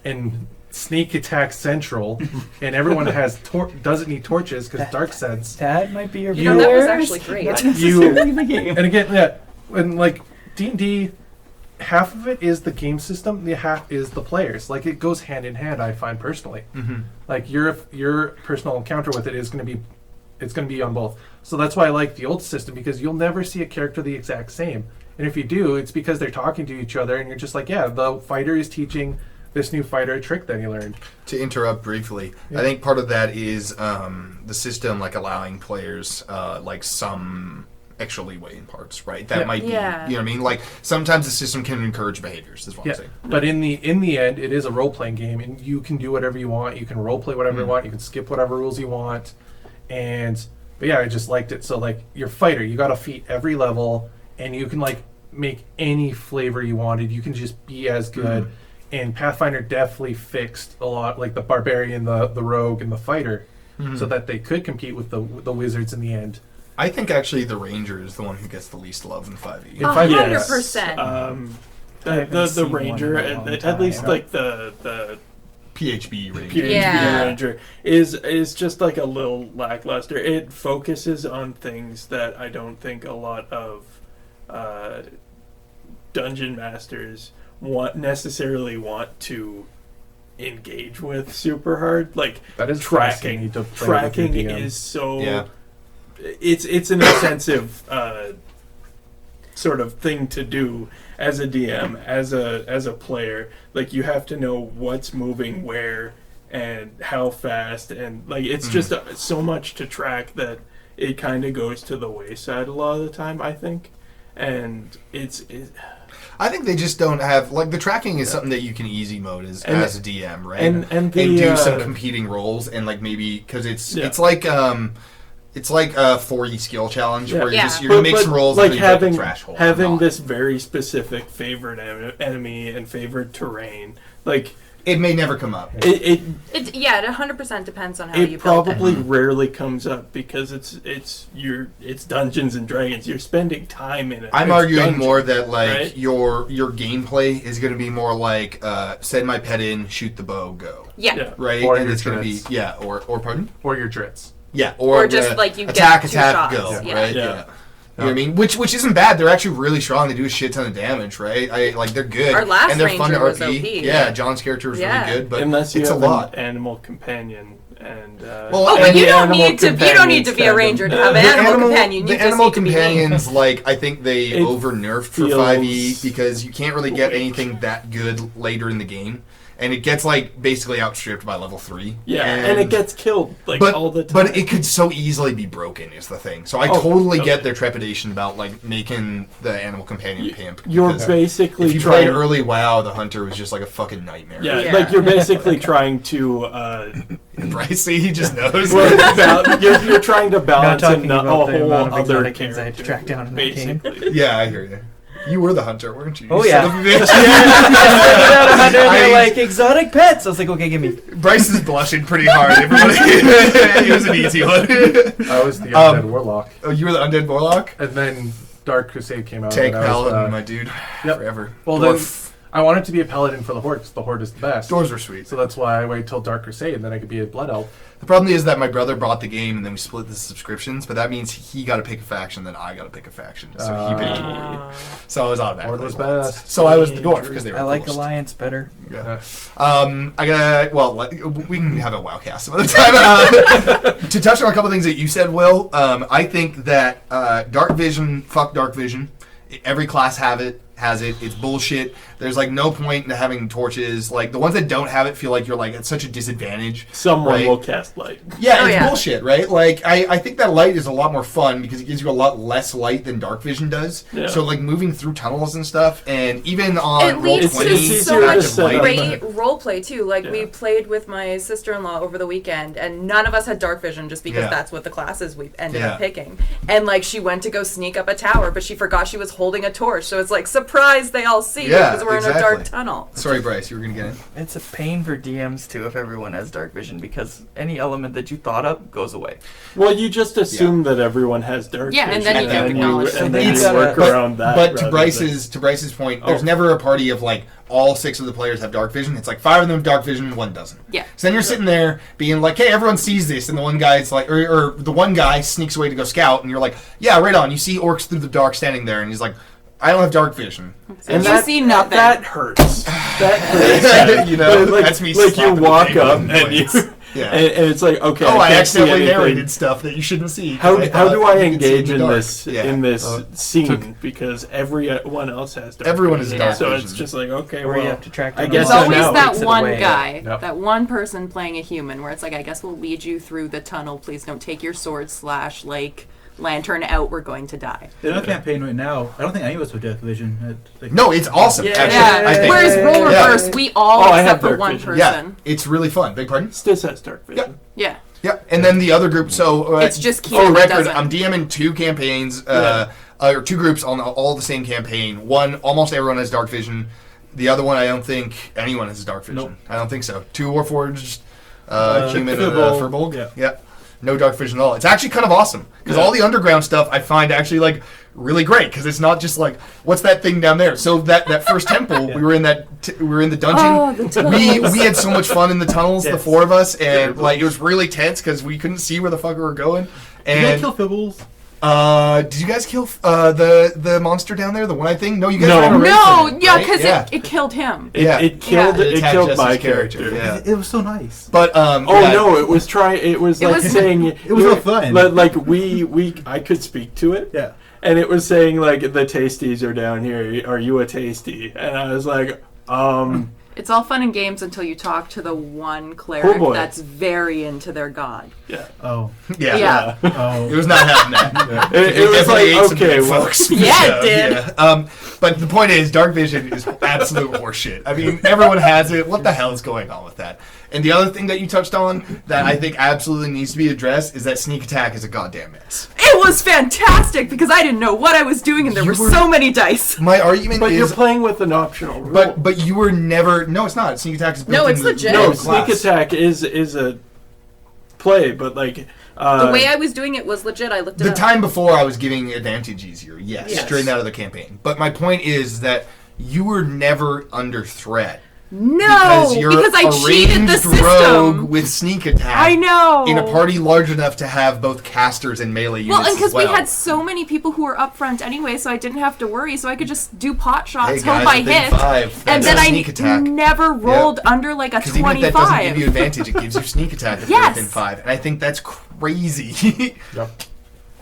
Speaker 2: and sneak attack central, and everyone doesn't need torches because dark sense.
Speaker 5: That might be your
Speaker 2: You know,
Speaker 4: that was
Speaker 5: viewers.
Speaker 4: actually great.
Speaker 5: Not
Speaker 2: You-
Speaker 5: necessarily the game.
Speaker 2: And again, yeah, and like D&D, half of it is the game system, the half is the players. Like it goes hand in hand. I find personally, like your personal encounter with it is going to be, it's going to be on both. So that's why I like the old system because you'll never see a character the exact same. And if you do, it's because they're talking to each other, and you're just like, yeah, the fighter is teaching this new fighter a trick that he learned.
Speaker 1: To interrupt briefly,
Speaker 2: Yeah.
Speaker 1: I think part of that is the system like allowing players like some extra leeway in parts, right? That
Speaker 2: Yeah.
Speaker 1: might be,
Speaker 4: Yeah.
Speaker 1: you know what I mean? Like sometimes the system can encourage behaviors. Is what
Speaker 2: Yeah,
Speaker 1: I'm saying.
Speaker 2: but in the end, it is a role playing game, and you can do whatever you want. You can role play whatever you want. You can skip whatever rules you want, but yeah, I just liked it. So like your fighter, you got a feat every level, and you can like make any flavor you wanted. You can just be as good. And Pathfinder definitely fixed a lot, like the barbarian, the rogue, and the fighter, so that they could compete with the wizards in the end.
Speaker 1: I think actually the ranger is the one who gets the least love in 5e.
Speaker 2: In 5e,
Speaker 4: 100%.
Speaker 3: The
Speaker 5: seen one
Speaker 3: ranger,
Speaker 5: in a long
Speaker 3: at least
Speaker 5: time.
Speaker 3: like the
Speaker 1: PHB ranger.
Speaker 3: PhD
Speaker 4: Yeah.
Speaker 3: ranger is just like a little lackluster. It focuses on things that I don't think a lot of dungeon masters necessarily want to engage with super hard. Like
Speaker 2: That is
Speaker 3: tracking.
Speaker 2: fascinating to play with
Speaker 3: Tracking
Speaker 2: your DM.
Speaker 3: is so
Speaker 1: Yeah.
Speaker 3: it's an intensive sort of thing to do as a DM, as a player. Like you have to know what's moving where and how fast, and like it's just so much to track that it kind of goes to the wayside a lot of the time, I think. And
Speaker 1: I think they just don't have like the tracking is something that you can easy mode as a DM, right?
Speaker 3: and the,
Speaker 1: do some competing roles and like maybe because it's like 4E skill challenge where
Speaker 4: Yeah.
Speaker 1: you're gonna make some rolls
Speaker 3: like
Speaker 1: and
Speaker 3: having
Speaker 1: threshold.
Speaker 3: having this very specific favored enemy and favored terrain, like
Speaker 1: it may never come up.
Speaker 3: it
Speaker 4: It 100% depends on how you
Speaker 3: it
Speaker 4: build
Speaker 3: probably
Speaker 4: it.
Speaker 3: rarely comes up because it's Dungeons and Dragons. You're spending time in it.
Speaker 1: I'm
Speaker 3: It's
Speaker 1: arguing
Speaker 3: dungeon,
Speaker 1: more that like
Speaker 3: right?
Speaker 1: your gameplay is going to be more like send my pet in, shoot the bow, go.
Speaker 4: Yeah.
Speaker 1: Right,
Speaker 2: Or
Speaker 1: and
Speaker 2: your
Speaker 1: it's going to be
Speaker 2: dreads.
Speaker 1: or pardon,
Speaker 2: Or your drits.
Speaker 4: Or just,
Speaker 1: the
Speaker 4: like, you get
Speaker 1: attack,
Speaker 4: 2
Speaker 1: attack,
Speaker 4: shots.
Speaker 1: go.
Speaker 4: Yeah.
Speaker 1: Right,
Speaker 3: Yeah.
Speaker 1: You know what I mean? Which isn't bad. They're actually really strong. They do a shit ton of damage, right? They're good.
Speaker 4: Our last
Speaker 1: and they're fun to
Speaker 4: ranger was
Speaker 1: RP.
Speaker 4: OP.
Speaker 1: Yeah, John's character was
Speaker 4: Yeah.
Speaker 1: really good, but
Speaker 3: unless you
Speaker 1: it's a
Speaker 3: have
Speaker 1: lot.
Speaker 3: an animal companion and
Speaker 1: Well,
Speaker 4: Oh, but
Speaker 1: and
Speaker 4: you
Speaker 1: the
Speaker 4: don't need to be a ranger to have an animal companion. You
Speaker 1: the
Speaker 4: just
Speaker 1: animal
Speaker 4: need to be me.
Speaker 1: companions, like I think they
Speaker 3: It
Speaker 1: over nerfed for
Speaker 3: feels
Speaker 1: 5e because you can't really get
Speaker 3: weak.
Speaker 1: anything that good later in the game, and it gets like basically outstripped by level 3.
Speaker 3: and it gets killed like
Speaker 1: but,
Speaker 3: all the time.
Speaker 1: But it could so easily be broken is the thing. So I
Speaker 3: Oh,
Speaker 1: totally
Speaker 3: totally.
Speaker 1: get their trepidation about like making the animal companion pimp.
Speaker 3: You're
Speaker 1: because
Speaker 3: basically
Speaker 1: if you
Speaker 3: trying.
Speaker 1: played early WoW, the hunter was just like a fucking nightmare.
Speaker 3: Yeah,
Speaker 4: Yeah.
Speaker 3: like you're basically trying to.
Speaker 1: Right? See, he just knows.
Speaker 3: You're trying to
Speaker 5: Not
Speaker 3: balance
Speaker 5: talking
Speaker 3: a
Speaker 5: about the
Speaker 3: whole
Speaker 5: amount of
Speaker 3: other
Speaker 5: exotic things I had to track down in that game.
Speaker 3: basically.
Speaker 1: Yeah, I hear you. You were the hunter, weren't you?
Speaker 5: Oh,
Speaker 1: You
Speaker 5: yeah.
Speaker 1: son of a bitch.
Speaker 5: They're like exotic pets. I was like, okay, give me.
Speaker 1: Bryce is blushing pretty hard. Everybody, it was an easy one.
Speaker 2: I was the undead warlock,
Speaker 1: Oh, you were the undead warlock.
Speaker 2: and then Dark Crusade came out.
Speaker 1: Tank
Speaker 2: and I was,
Speaker 1: paladin, my dude.
Speaker 2: Yep.
Speaker 1: Forever.
Speaker 2: Well, then
Speaker 1: Dwarf.
Speaker 2: I wanted to be a paladin for the horde because the horde is the best.
Speaker 1: Doors were sweet.
Speaker 2: So that's why I wait till Dark Crusade, and then I could be a blood elf.
Speaker 1: The problem is that my brother bought the game and then we split the subscriptions, but that means he got to pick a faction, then I got to pick a faction. So he picked Horde. So I was automatically.
Speaker 2: Horde was
Speaker 1: Alliance.
Speaker 2: best.
Speaker 1: So I was the dwarf because they were
Speaker 5: I like
Speaker 1: coolest.
Speaker 5: Alliance better.
Speaker 1: Yeah. I gotta. Well, we can have a WoWcast some other time. To touch on a couple things that you said, Will, I think that Dark Vision, fuck Dark Vision. Every class has it. It's bullshit. There's like no point in having torches. Like the ones that don't have it feel like you're like at such a disadvantage.
Speaker 3: Someone
Speaker 1: right?
Speaker 3: will cast light.
Speaker 1: Yeah,
Speaker 4: Oh,
Speaker 1: it's
Speaker 4: yeah.
Speaker 1: bullshit, right? Like I think that light is a lot more fun because it gives you a lot less light than dark vision does.
Speaker 3: Yeah.
Speaker 1: So like moving through tunnels and stuff, and even on
Speaker 4: It leads
Speaker 1: Roll20,
Speaker 4: to
Speaker 3: it's
Speaker 4: so
Speaker 3: easier
Speaker 4: much
Speaker 3: to set up.
Speaker 4: great roleplay too. Like we
Speaker 3: Yeah.
Speaker 4: played with my sister-in-law over the weekend, and none of us had dark vision just because
Speaker 1: Yeah.
Speaker 4: that's what the classes we ended
Speaker 1: Yeah.
Speaker 4: up picking. And like she went to go sneak up a tower, but she forgot she was holding a torch. So it's like surprise, they all see
Speaker 1: Yeah,
Speaker 4: because we're in a
Speaker 1: exactly.
Speaker 4: dark tunnel.
Speaker 1: Sorry, Bryce, you were gonna get it.
Speaker 5: It's a pain for DMs too if everyone has dark vision because any element that you thought up goes away.
Speaker 3: Well, you just assume that everyone has dark
Speaker 4: Yeah, and
Speaker 3: vision,
Speaker 4: then you
Speaker 1: don't
Speaker 4: acknowledge
Speaker 3: and
Speaker 4: it.
Speaker 3: then
Speaker 5: It's-
Speaker 3: you work
Speaker 5: but-
Speaker 3: around that.
Speaker 1: But to
Speaker 3: rather
Speaker 1: Bryce's point, there's
Speaker 3: Oh.
Speaker 1: never a party of like all 6 of the players have dark vision. It's like 5 of them have dark vision, 1 doesn't.
Speaker 4: Yeah.
Speaker 1: So then you're sitting there being like, hey, everyone sees this, and the one guy's like, or the one guy sneaks away to go scout, and you're like, yeah, right on. You see orcs through the dark standing there, and he's like, I don't have dark vision.
Speaker 3: And
Speaker 4: You see nothing.
Speaker 3: That hurts. That hurts.
Speaker 1: You know,
Speaker 3: But, like,
Speaker 1: that's me
Speaker 3: Like you
Speaker 1: slapping the
Speaker 3: walk
Speaker 1: table
Speaker 3: up
Speaker 1: in
Speaker 3: and you,
Speaker 1: points. Yeah.
Speaker 3: and it's like, okay.
Speaker 1: Oh, I
Speaker 3: can't see
Speaker 1: accidentally
Speaker 3: anything.
Speaker 1: narrated stuff that you shouldn't see. 'cause
Speaker 3: How,
Speaker 1: I
Speaker 3: how
Speaker 1: thought
Speaker 3: do I
Speaker 1: you could see
Speaker 3: engage
Speaker 1: the
Speaker 3: in
Speaker 1: dark.
Speaker 3: this
Speaker 1: Yeah.
Speaker 3: in this scene?
Speaker 2: took-
Speaker 3: Because everyone else has dark
Speaker 1: Everyone
Speaker 3: vision.
Speaker 1: has dark
Speaker 3: so
Speaker 1: vision.
Speaker 3: it's just like, okay,
Speaker 5: Or
Speaker 3: well,
Speaker 5: you have to track
Speaker 3: I
Speaker 5: down
Speaker 3: guess
Speaker 4: There's
Speaker 5: the
Speaker 3: I
Speaker 4: always
Speaker 3: know.
Speaker 4: that
Speaker 5: takes it
Speaker 4: one
Speaker 5: away.
Speaker 4: guy,
Speaker 2: Yep.
Speaker 4: that one person playing a human, where it's like, I guess we'll lead you through the tunnel. Please don't take your sword / like lantern out. We're going to die.
Speaker 6: In our campaign right now, I don't think any of us have dark vision. Like,
Speaker 1: No, it's awesome.
Speaker 5: Yeah.
Speaker 1: Actually,
Speaker 4: Yeah.
Speaker 1: I think.
Speaker 4: Whereas roll
Speaker 1: Yeah.
Speaker 4: reverse, we all
Speaker 3: Oh, I have
Speaker 4: except for
Speaker 3: dark
Speaker 4: one
Speaker 3: vision.
Speaker 4: person.
Speaker 1: Yeah, it's really fun. Big pardon?
Speaker 3: Stis has dark vision.
Speaker 4: Yeah.
Speaker 1: Yeah, and then the other group. So
Speaker 4: It's just
Speaker 1: for
Speaker 4: Keaton that
Speaker 1: record,
Speaker 4: doesn't.
Speaker 1: I'm DMing 2 campaigns, or 2 groups on all the same campaign. One, almost everyone has dark vision. The other one, I don't think anyone has dark vision.
Speaker 6: Nope.
Speaker 1: I don't think so. 2 Warforged, human, and
Speaker 6: Firbolg,
Speaker 1: Firbolg.
Speaker 6: yeah.
Speaker 1: No dark vision at all. It's actually kind of awesome because
Speaker 3: Yeah.
Speaker 1: all the underground stuff I find actually like really great because it's not just like what's that thing down there. So that first temple we were in we were in the dungeon.
Speaker 4: Oh, the tunnels.
Speaker 1: We had so much fun in the tunnels, the
Speaker 6: Yes.
Speaker 1: 4 of us, and
Speaker 6: Yeah.
Speaker 1: like it was really tense because we couldn't see where the fuck we were going.
Speaker 6: Did you guys
Speaker 1: And
Speaker 6: kill Fibbles?
Speaker 1: did you guys kill the monster down there, the one-eyed thing? No, you guys
Speaker 3: No.
Speaker 1: ran away
Speaker 4: No,
Speaker 1: from it,
Speaker 4: yeah,
Speaker 1: right?
Speaker 4: because
Speaker 1: yeah.
Speaker 4: it killed him.
Speaker 3: It,
Speaker 1: Yeah.
Speaker 3: it killed
Speaker 4: Yeah.
Speaker 3: it
Speaker 1: attacked
Speaker 3: killed
Speaker 1: Jesse's
Speaker 3: my character.
Speaker 1: Yeah.
Speaker 6: It was so nice.
Speaker 1: But
Speaker 3: Oh
Speaker 1: yeah.
Speaker 3: no! It was It was
Speaker 4: It
Speaker 3: like
Speaker 4: was-
Speaker 3: saying
Speaker 6: It was real fun.
Speaker 3: Like I could speak to it.
Speaker 6: Yeah.
Speaker 3: And it was saying like the tasties are down here. Are you a tasty? And I was like,
Speaker 4: It's all fun and games until you talk to the one cleric
Speaker 3: boy.
Speaker 4: that's very into their god.
Speaker 3: yeah.
Speaker 6: Oh.
Speaker 1: yeah.
Speaker 4: Yeah.
Speaker 6: Oh.
Speaker 1: It was not happening.
Speaker 3: It was
Speaker 1: definitely
Speaker 3: like,
Speaker 1: ate some
Speaker 3: okay,
Speaker 1: big
Speaker 3: well,
Speaker 1: folks.
Speaker 4: Yeah, it did.
Speaker 1: Yeah. But the point is, dark vision is absolute horseshit. I mean, everyone has it. What the hell is going on with that? And the other thing that you touched on that I think absolutely needs to be addressed is that sneak attack is a goddamn mess.
Speaker 4: It was fantastic because I didn't know what I was doing and there
Speaker 1: You
Speaker 4: were
Speaker 1: were-
Speaker 4: so many dice.
Speaker 1: My argument
Speaker 3: But you're
Speaker 1: is,
Speaker 3: playing with an optional rule.
Speaker 1: but you were never. No, it's not. Sneak attack is built
Speaker 4: No, it's
Speaker 1: into the-
Speaker 4: legit.
Speaker 3: no,
Speaker 1: the
Speaker 3: sneak
Speaker 1: class.
Speaker 3: attack is a play, but like
Speaker 4: The way I was doing it was legit. I looked it
Speaker 1: The
Speaker 4: up.
Speaker 1: time before I was giving advantage easier, yes,
Speaker 4: Yes.
Speaker 1: straight out of the campaign. But my point is that you were never under threat.
Speaker 4: No,
Speaker 1: you're
Speaker 4: because I
Speaker 1: a
Speaker 4: cheated the
Speaker 1: ranged
Speaker 4: system.
Speaker 1: rogue with sneak attack.
Speaker 4: I know.
Speaker 1: In a party large enough to have both casters and melee units
Speaker 4: Well, and because
Speaker 1: as well.
Speaker 4: we had so many people who were up front anyway, so I didn't have to worry. So I could just do pot
Speaker 1: hey
Speaker 4: shots,
Speaker 1: guys,
Speaker 4: hope I
Speaker 1: a big
Speaker 4: hit,
Speaker 1: 5.
Speaker 4: and
Speaker 1: That's
Speaker 4: then
Speaker 1: a
Speaker 4: I
Speaker 1: sneak attack.
Speaker 4: never rolled under like a
Speaker 1: Because even if that doesn't give
Speaker 4: 25.
Speaker 1: you advantage, it gives you sneak attack if
Speaker 4: Yes.
Speaker 1: you're within 5. And I think that's crazy.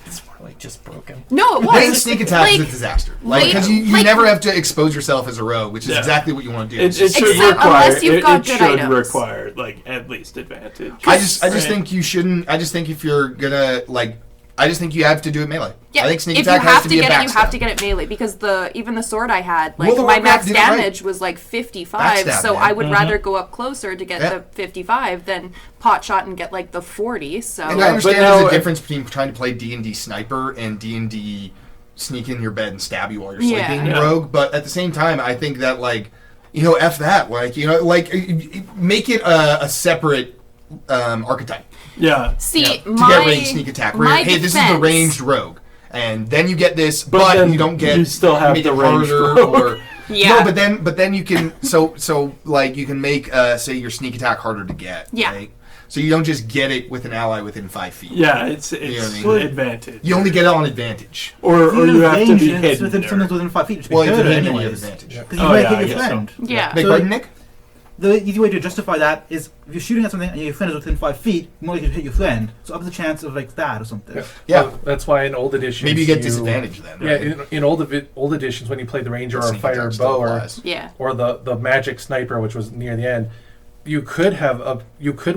Speaker 5: It's more like just broken.
Speaker 4: No, it
Speaker 1: Getting
Speaker 4: was
Speaker 1: sneak attack is a
Speaker 4: like,
Speaker 1: disaster. Like,
Speaker 4: like-
Speaker 1: because you
Speaker 4: like-
Speaker 1: never have to expose yourself as a rogue, which is
Speaker 3: Yeah.
Speaker 1: exactly what you want to do.
Speaker 3: it
Speaker 1: It's just-
Speaker 3: should
Speaker 4: Except
Speaker 3: require
Speaker 4: unless you've got
Speaker 3: it
Speaker 4: good
Speaker 3: should
Speaker 4: items.
Speaker 3: require like at least advantage.
Speaker 1: I just
Speaker 3: Right.
Speaker 1: think you shouldn't. I just think if you're gonna like, I just think you have to do it melee.
Speaker 4: yeah,
Speaker 1: I think sneak
Speaker 4: if you
Speaker 1: attack has
Speaker 4: have
Speaker 1: to
Speaker 4: to
Speaker 1: be
Speaker 4: get
Speaker 1: a
Speaker 4: it, you have
Speaker 1: backstab.
Speaker 4: to get it melee because even the sword I had, like
Speaker 1: World of
Speaker 4: my
Speaker 1: Warcraft
Speaker 4: max
Speaker 1: did it right.
Speaker 4: damage was like 55,
Speaker 1: Backstab,
Speaker 4: so
Speaker 1: man.
Speaker 4: I would rather go up closer to get
Speaker 1: Yeah.
Speaker 4: the 55 than pot shot and get like the 40. So
Speaker 1: And I
Speaker 3: Yeah,
Speaker 1: understand
Speaker 3: but
Speaker 1: there's
Speaker 3: now-
Speaker 1: a difference between trying to play D&D sniper and D&D sneak in your bed and stab you while you're
Speaker 4: Yeah.
Speaker 1: sleeping,
Speaker 3: Yeah.
Speaker 1: rogue. But at the same time, I think that like, f that, like make it a separate archetype
Speaker 3: Yeah.
Speaker 4: See,
Speaker 1: to get ranged sneak attack. Where,
Speaker 4: my
Speaker 1: hey, this is the
Speaker 4: defense-
Speaker 1: ranged rogue, and then you get this, but
Speaker 3: then
Speaker 1: you don't get.
Speaker 3: you still have
Speaker 1: make
Speaker 3: the
Speaker 1: it
Speaker 3: ranged
Speaker 1: harder,
Speaker 3: rogue.
Speaker 1: or
Speaker 4: Yeah.
Speaker 1: no, but then you can so like you can make say your sneak attack harder to get.
Speaker 4: Yeah.
Speaker 1: Right? So you don't just get it with an ally within 5 feet.
Speaker 3: Yeah, it's
Speaker 1: know what I mean?
Speaker 3: advantage.
Speaker 1: You only get it on advantage.
Speaker 3: Or you have to be
Speaker 6: Range,
Speaker 3: hidden.
Speaker 6: within,
Speaker 3: there.
Speaker 6: something's within 5 feet. Which
Speaker 1: Well, if
Speaker 6: good
Speaker 1: you're hidden, you have
Speaker 6: anyways.
Speaker 1: advantage.
Speaker 6: Because you
Speaker 3: Oh,
Speaker 6: might
Speaker 3: yeah,
Speaker 6: hit
Speaker 3: I
Speaker 6: your
Speaker 3: guess so.
Speaker 6: friend.
Speaker 4: Yeah.
Speaker 1: Big
Speaker 6: So-
Speaker 1: pardon, Nick?
Speaker 6: The easy way to justify that is if you're shooting at something and your friend is within 5 feet, more likely to hit your friend. So up the chance of like that or something.
Speaker 1: Yeah.
Speaker 2: Well, that's why in old editions
Speaker 1: Maybe you get disadvantage then.
Speaker 2: Yeah,
Speaker 1: Right?
Speaker 2: in old editions when you played the ranger or
Speaker 1: Sneak
Speaker 2: fighter
Speaker 1: attack still
Speaker 2: bow
Speaker 1: applies.
Speaker 4: Yeah.
Speaker 2: or the magic sniper, which was near the end, you could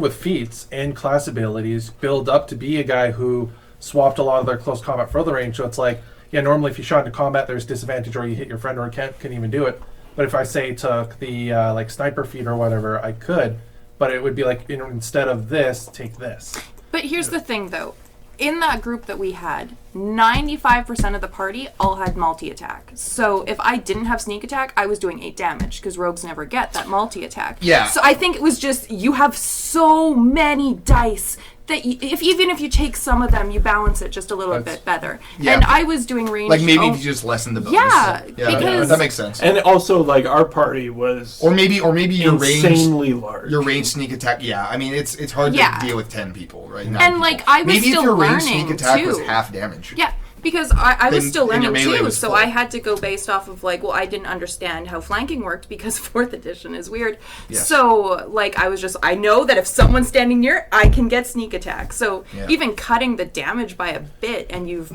Speaker 2: with feats and class abilities build up to be a guy who swapped a lot of their close combat further range. So it's like, yeah, normally if you shot into combat, there's disadvantage, or you hit your friend, or can't even do it. But if I say took the like sniper feat or whatever, I could. But it would be like, instead of this, take this.
Speaker 4: But here's the thing, though. In that group that we had, 95% of the party all had multi-attack. So if I didn't have sneak attack, I was doing 8 damage, because rogues never get that multi-attack.
Speaker 1: Yeah.
Speaker 4: So I think it was just, you have so many dice that even if you take some of them, you balance it just a little bit better.
Speaker 1: Yeah.
Speaker 4: And I was doing range.
Speaker 1: Like maybe if you just lessen the bonus.
Speaker 4: Yeah, because-
Speaker 1: that makes sense.
Speaker 3: And also, like, our party was
Speaker 1: Or maybe your range,
Speaker 3: insanely large.
Speaker 1: your range sneak attack. Yeah, I mean it's hard
Speaker 4: Yeah.
Speaker 1: to deal with 10 people, right? 9
Speaker 4: And,
Speaker 1: people.
Speaker 4: like, I was
Speaker 1: maybe
Speaker 4: still
Speaker 1: if your range
Speaker 4: learning,
Speaker 1: sneak attack was
Speaker 4: too.
Speaker 1: half damage.
Speaker 4: Yeah, because I was
Speaker 1: Then-
Speaker 4: still
Speaker 1: then your
Speaker 4: learning
Speaker 1: melee
Speaker 4: too,
Speaker 1: was
Speaker 4: so
Speaker 1: full.
Speaker 4: I had to go based off of like, well, I didn't understand how flanking worked because 4th edition is weird.
Speaker 1: Yes.
Speaker 4: So like I know that if someone's standing near, I can get sneak attack. So
Speaker 1: Yeah.
Speaker 4: even cutting the damage by a bit, and you've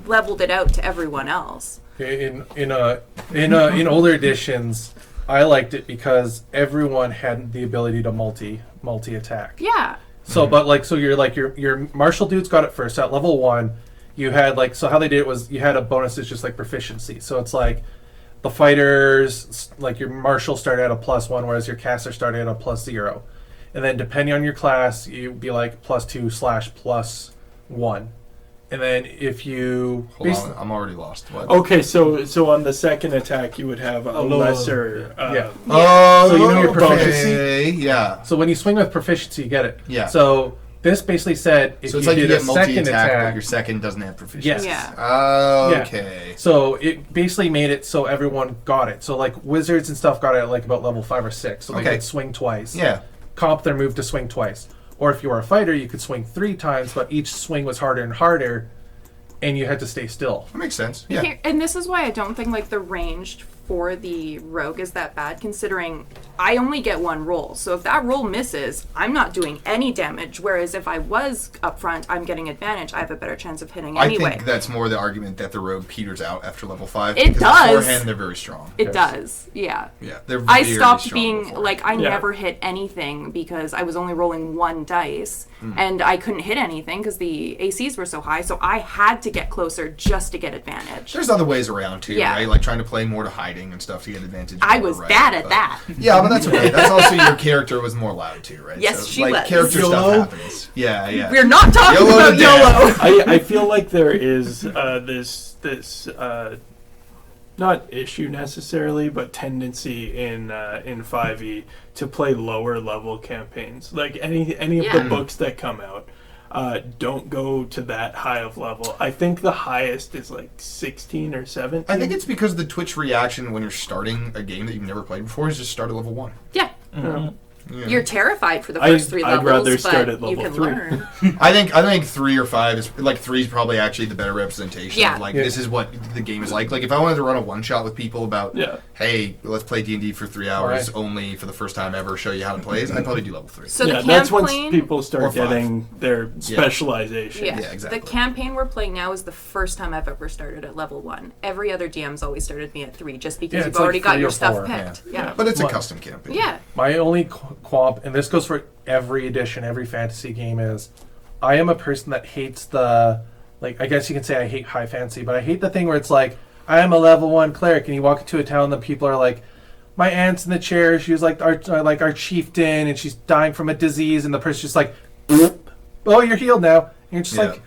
Speaker 4: leveled it out to everyone else.
Speaker 2: In older editions, I liked it because everyone had the ability to multi attack.
Speaker 4: Yeah.
Speaker 2: So, but like, so you're like your martial dudes got it first at level 1. You had like, so how they did it was you had a bonus that's just like proficiency. So it's like the fighters, like your martial started at a +1, whereas your caster started at a +0. And then depending on your class, you'd be like +2/+1. And then if you
Speaker 1: Hold on, I'm already lost. What?
Speaker 3: Okay, so on the second attack, you would have a
Speaker 6: lower-
Speaker 3: lesser.
Speaker 2: Yeah.
Speaker 1: Oh,
Speaker 2: So you know your
Speaker 1: okay,
Speaker 2: proficiency?
Speaker 1: Yeah.
Speaker 2: so when you swing with proficiency, you get it.
Speaker 1: Yeah.
Speaker 2: So this basically said if
Speaker 1: So it's
Speaker 2: you
Speaker 1: like you
Speaker 2: did a
Speaker 1: get multi
Speaker 2: second
Speaker 1: attack, but
Speaker 2: attack,
Speaker 1: your second doesn't have proficiency.
Speaker 2: yes.
Speaker 4: Yeah.
Speaker 1: Okay.
Speaker 2: So it basically made it so everyone got it. So like wizards and stuff got it at like about level 5 or 6. So they
Speaker 1: Okay.
Speaker 2: could swing twice.
Speaker 1: Yeah.
Speaker 2: Comp their move to swing twice. Or if you were a fighter, you could swing 3 times, but each swing was harder and harder, and you had to stay still.
Speaker 1: That makes sense. Yeah.
Speaker 4: Here, and this is why I don't think like the ranged for the rogue is that bad, considering I only get 1 roll. So if that roll misses, I'm not doing any damage. Whereas if I was up front, I'm getting advantage. I have a better chance of hitting anyway.
Speaker 1: I think that's more the argument that the rogue peters out after level 5.
Speaker 4: It
Speaker 1: because
Speaker 4: does.
Speaker 1: Beforehand, they're very strong.
Speaker 4: It
Speaker 2: Yes.
Speaker 4: does, yeah.
Speaker 1: Yeah, they're
Speaker 4: I
Speaker 1: very
Speaker 4: stopped
Speaker 1: strong
Speaker 4: being
Speaker 1: beforehand.
Speaker 4: like I
Speaker 3: Yeah.
Speaker 4: never hit anything because I was only rolling 1 dice
Speaker 1: Hmm.
Speaker 4: and I couldn't hit anything because the ACs were so high. So I had to get closer just to get advantage.
Speaker 1: There's other ways around too,
Speaker 4: Yeah.
Speaker 1: right? Like trying to play more to hiding and stuff to get advantage.
Speaker 4: I
Speaker 1: more,
Speaker 4: was
Speaker 1: right?
Speaker 4: bad at
Speaker 1: But-
Speaker 4: that.
Speaker 1: Yeah, but that's okay. That's also your character was more loud too, right?
Speaker 4: Yes, she
Speaker 1: like,
Speaker 4: was.
Speaker 1: Character
Speaker 6: YOLO?
Speaker 1: stuff happens. Yeah, yeah.
Speaker 4: We're not talking
Speaker 1: YOLO
Speaker 4: about
Speaker 1: to death.
Speaker 4: YOLO.
Speaker 3: I feel like there is this not issue necessarily, but tendency in 5e to play lower level campaigns. Like any of
Speaker 4: Yeah.
Speaker 3: the books that come out don't go to that high of level. I think the highest is like 16 or 17.
Speaker 1: I think it's because the Twitch reaction when you're starting a game that you've never played before is just start at level 1.
Speaker 4: Yeah.
Speaker 1: Yeah.
Speaker 4: You're terrified for the
Speaker 3: I'd-
Speaker 4: first 3
Speaker 3: I'd
Speaker 4: levels,
Speaker 3: rather start
Speaker 4: but
Speaker 3: at
Speaker 4: you
Speaker 3: level
Speaker 4: can
Speaker 3: 3.
Speaker 4: learn.
Speaker 1: I think 3 or 5 is like 3 is probably actually the better representation
Speaker 4: Yeah.
Speaker 1: of like
Speaker 2: Yeah.
Speaker 1: this is what the game is like. Like if I wanted to run a one shot with people about
Speaker 3: Yeah.
Speaker 1: hey, let's play D&D for 3 hours
Speaker 2: Right.
Speaker 1: only for the first time ever, show you how to play, I'd probably do level 3.
Speaker 4: So
Speaker 3: yeah,
Speaker 4: the
Speaker 3: that's once
Speaker 4: campaign,
Speaker 3: people
Speaker 1: Or
Speaker 3: start
Speaker 1: 5.
Speaker 3: getting their specialization.
Speaker 4: yeah,
Speaker 1: Yeah, exactly.
Speaker 4: the campaign we're playing now is the first time I've ever started at level 1. Every other DM's always started me at 3, just because
Speaker 2: Yeah,
Speaker 4: you've
Speaker 2: it's like
Speaker 4: already got
Speaker 2: 3
Speaker 4: your
Speaker 2: or
Speaker 4: stuff
Speaker 2: 4,
Speaker 4: picked.
Speaker 1: Yeah.
Speaker 4: Yeah.
Speaker 1: But it's a
Speaker 2: What?
Speaker 1: custom campaign.
Speaker 4: Yeah.
Speaker 2: My only qualm, and this goes for every edition, every fantasy game, is I am a person that hates the, like, I guess you can say I hate high fantasy, but I hate the thing where it's like, I am a level 1 cleric, and you walk into a town and the people are like, my aunt's in the chair, she was like our chieftain, and she's dying from a disease, and the person's just like, oh, you're healed now. And you're just
Speaker 1: Yeah.
Speaker 2: like,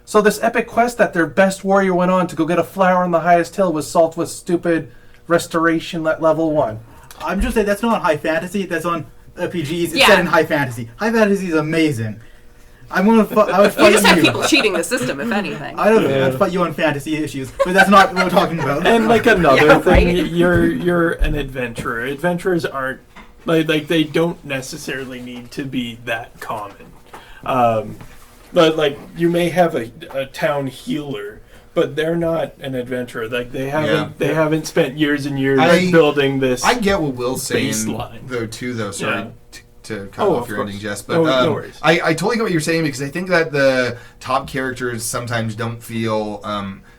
Speaker 2: So this epic quest that their best warrior went on to go get a flower on the highest hill was solved with stupid restoration at level 1.
Speaker 6: I'm just saying that's not on high fantasy. That's on RPGs. It's
Speaker 4: Yeah.
Speaker 6: set in high fantasy. High fantasy is amazing. I would
Speaker 4: You
Speaker 6: fight
Speaker 4: just have
Speaker 6: you.
Speaker 4: people cheating the system, if anything.
Speaker 6: I don't know.
Speaker 3: Yeah.
Speaker 6: I'd fight you on fantasy issues, but that's not what we're talking about.
Speaker 3: And like another
Speaker 4: Yeah,
Speaker 3: thing,
Speaker 4: right?
Speaker 3: you're an adventurer. Adventurers aren't like they don't necessarily need to be that common. But like you may have a town healer, but they're not an adventurer. Like they haven't spent years and years building this.
Speaker 1: I get what Will's saying,
Speaker 3: baseline.
Speaker 1: though. Too, though. Sorry
Speaker 3: Yeah.
Speaker 1: to cut
Speaker 3: Oh,
Speaker 1: off
Speaker 3: of
Speaker 1: your
Speaker 3: course.
Speaker 1: ending, Jess,
Speaker 3: No,
Speaker 1: but
Speaker 3: no worries.
Speaker 1: I totally get what you're saying because I think that the top characters sometimes don't feel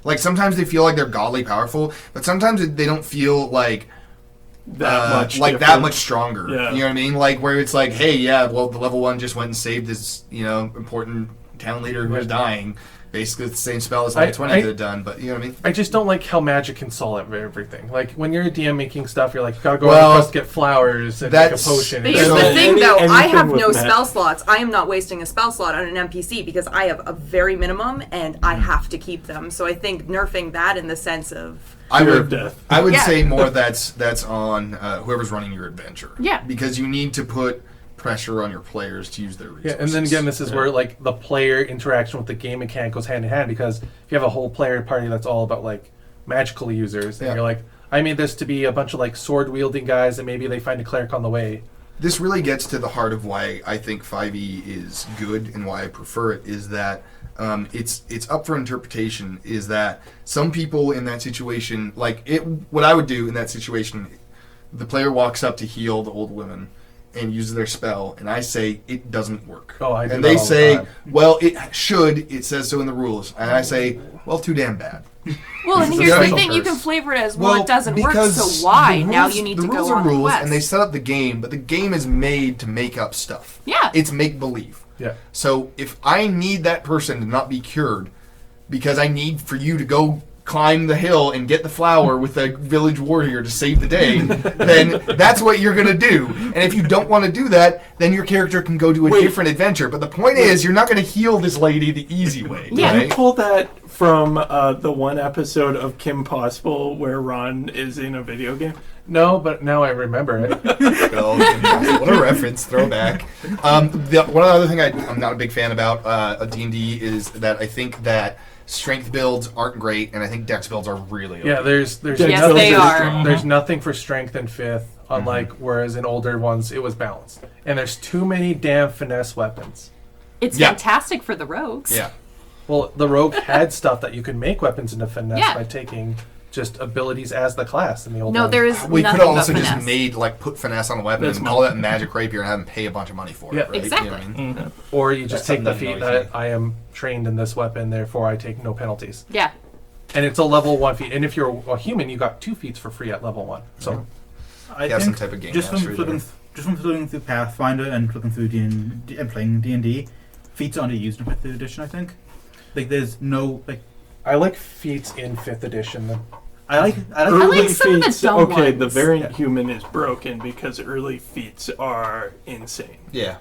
Speaker 1: like sometimes they feel like they're godly powerful, but sometimes they don't feel like
Speaker 3: that
Speaker 1: that much stronger.
Speaker 3: Yeah.
Speaker 1: You know what I mean? Like where it's like, hey, yeah, well, the level 1 just went and saved this, important town leader who was dying. Basically, it's the same spell as level 20 could have done, but you know what I mean?
Speaker 2: I just don't like how magic can solve everything. Like when you're a DM making stuff, you're like, gotta go
Speaker 1: Well,
Speaker 2: on a quest to get flowers and make a
Speaker 1: that's-
Speaker 2: potion.
Speaker 4: But
Speaker 2: And
Speaker 4: here's
Speaker 1: So-
Speaker 4: the thing, though. I
Speaker 3: anything
Speaker 4: have
Speaker 3: with
Speaker 4: no
Speaker 3: that.
Speaker 4: spell slots. I am not wasting a spell slot on an NPC because I have a very minimum and I have to keep them. So I think nerfing that in the sense of
Speaker 1: I
Speaker 3: Fear of
Speaker 1: would,
Speaker 3: death.
Speaker 1: I would
Speaker 4: Yeah.
Speaker 1: say more that's on whoever's running your adventure.
Speaker 4: Yeah.
Speaker 1: Because you need to put pressure on your players to use their
Speaker 2: yeah,
Speaker 1: resources.
Speaker 2: and then again, this is where like the player interaction with the game mechanic goes hand in hand because if you have a whole player party that's all about like magical users, and
Speaker 1: Yeah.
Speaker 2: you're like, I made this to be a bunch of like sword wielding guys, and maybe they find a cleric on the way.
Speaker 1: This really gets to the heart of why I think 5e is good and why I prefer it is that it's up for interpretation. Is that some people in that situation, what I would do in that situation, the player walks up to heal the old women and uses their spell, and I say it doesn't work.
Speaker 2: Oh, I do
Speaker 1: and
Speaker 2: that
Speaker 1: they
Speaker 2: all the
Speaker 1: say,
Speaker 2: time.
Speaker 1: well, it should. It says so in the rules, and I say, well, too damn bad.
Speaker 4: well, and
Speaker 1: It's a
Speaker 4: here's the
Speaker 1: special
Speaker 4: thing: you
Speaker 1: curse.
Speaker 4: can flavor it as well. It doesn't work,
Speaker 1: because
Speaker 4: so why?
Speaker 1: the
Speaker 4: Now
Speaker 1: rules-
Speaker 4: you need
Speaker 1: the
Speaker 4: to
Speaker 1: rules
Speaker 4: go
Speaker 1: are
Speaker 4: on the
Speaker 1: rules,
Speaker 4: quest.
Speaker 1: and they set up the game, but the game is made to make up stuff.
Speaker 4: Yeah.
Speaker 1: It's make believe.
Speaker 2: Yeah.
Speaker 1: So if I need that person to not be cured because I need for you to go climb the hill and get the flower with a village warrior to save the day, then that's what you're going to do. And if you don't want to do that, then your character can go do a different adventure. But the point is, you're not going to heal this lady the easy way.
Speaker 4: Yeah.
Speaker 3: You
Speaker 1: Right?
Speaker 3: pull that from the one episode of Kim Possible where Ron is in a video game.
Speaker 2: No, but now I remember it.
Speaker 1: What a reference, throwback. One other thing I'm not a big fan about D&D is that I think that strength builds aren't great, and I think dex builds are really
Speaker 2: Yeah,
Speaker 1: okay.
Speaker 2: there's
Speaker 3: Yes,
Speaker 2: nothing,
Speaker 4: they are.
Speaker 2: There's nothing for strength in 5th, unlike whereas in older ones it was balanced. And there's too many damn finesse weapons.
Speaker 4: It's
Speaker 1: Yeah.
Speaker 4: fantastic for the rogues.
Speaker 1: Yeah.
Speaker 2: Well, the rogue had stuff that you could make weapons into finesse
Speaker 4: Yeah.
Speaker 2: by taking just abilities as the class in the old
Speaker 4: No,
Speaker 2: ones.
Speaker 4: there is
Speaker 1: We could
Speaker 4: nothing
Speaker 1: have
Speaker 4: but
Speaker 1: also
Speaker 4: finesse.
Speaker 1: just made put finesse on a weapon
Speaker 3: That's
Speaker 1: and call that magic rapier and have them pay a bunch of money for
Speaker 2: Yeah.
Speaker 1: it. Right?
Speaker 4: Exactly.
Speaker 1: You know what I mean?
Speaker 2: Or you just
Speaker 1: That's
Speaker 2: take the
Speaker 1: something
Speaker 2: feat
Speaker 1: that annoys
Speaker 2: that I am trained in this weapon, therefore I take no penalties.
Speaker 4: Yeah.
Speaker 2: And it's a level 1 feat. And if you're a human, you got 2 feats for free at level 1. So
Speaker 6: I
Speaker 1: Yeah, some
Speaker 6: think
Speaker 1: type of game
Speaker 6: just from
Speaker 1: mastery
Speaker 6: flipping,
Speaker 1: there.
Speaker 6: just from flipping through Pathfinder and flipping through D&D and playing D&D, feats are underused in 5th edition. I think, like there's no like
Speaker 2: I like feats in 5th edition.
Speaker 6: I like
Speaker 4: like some of the
Speaker 3: feats.
Speaker 4: dumb
Speaker 3: Okay, the
Speaker 4: ones.
Speaker 3: variant human is broken because early feats are insane.
Speaker 1: Yeah.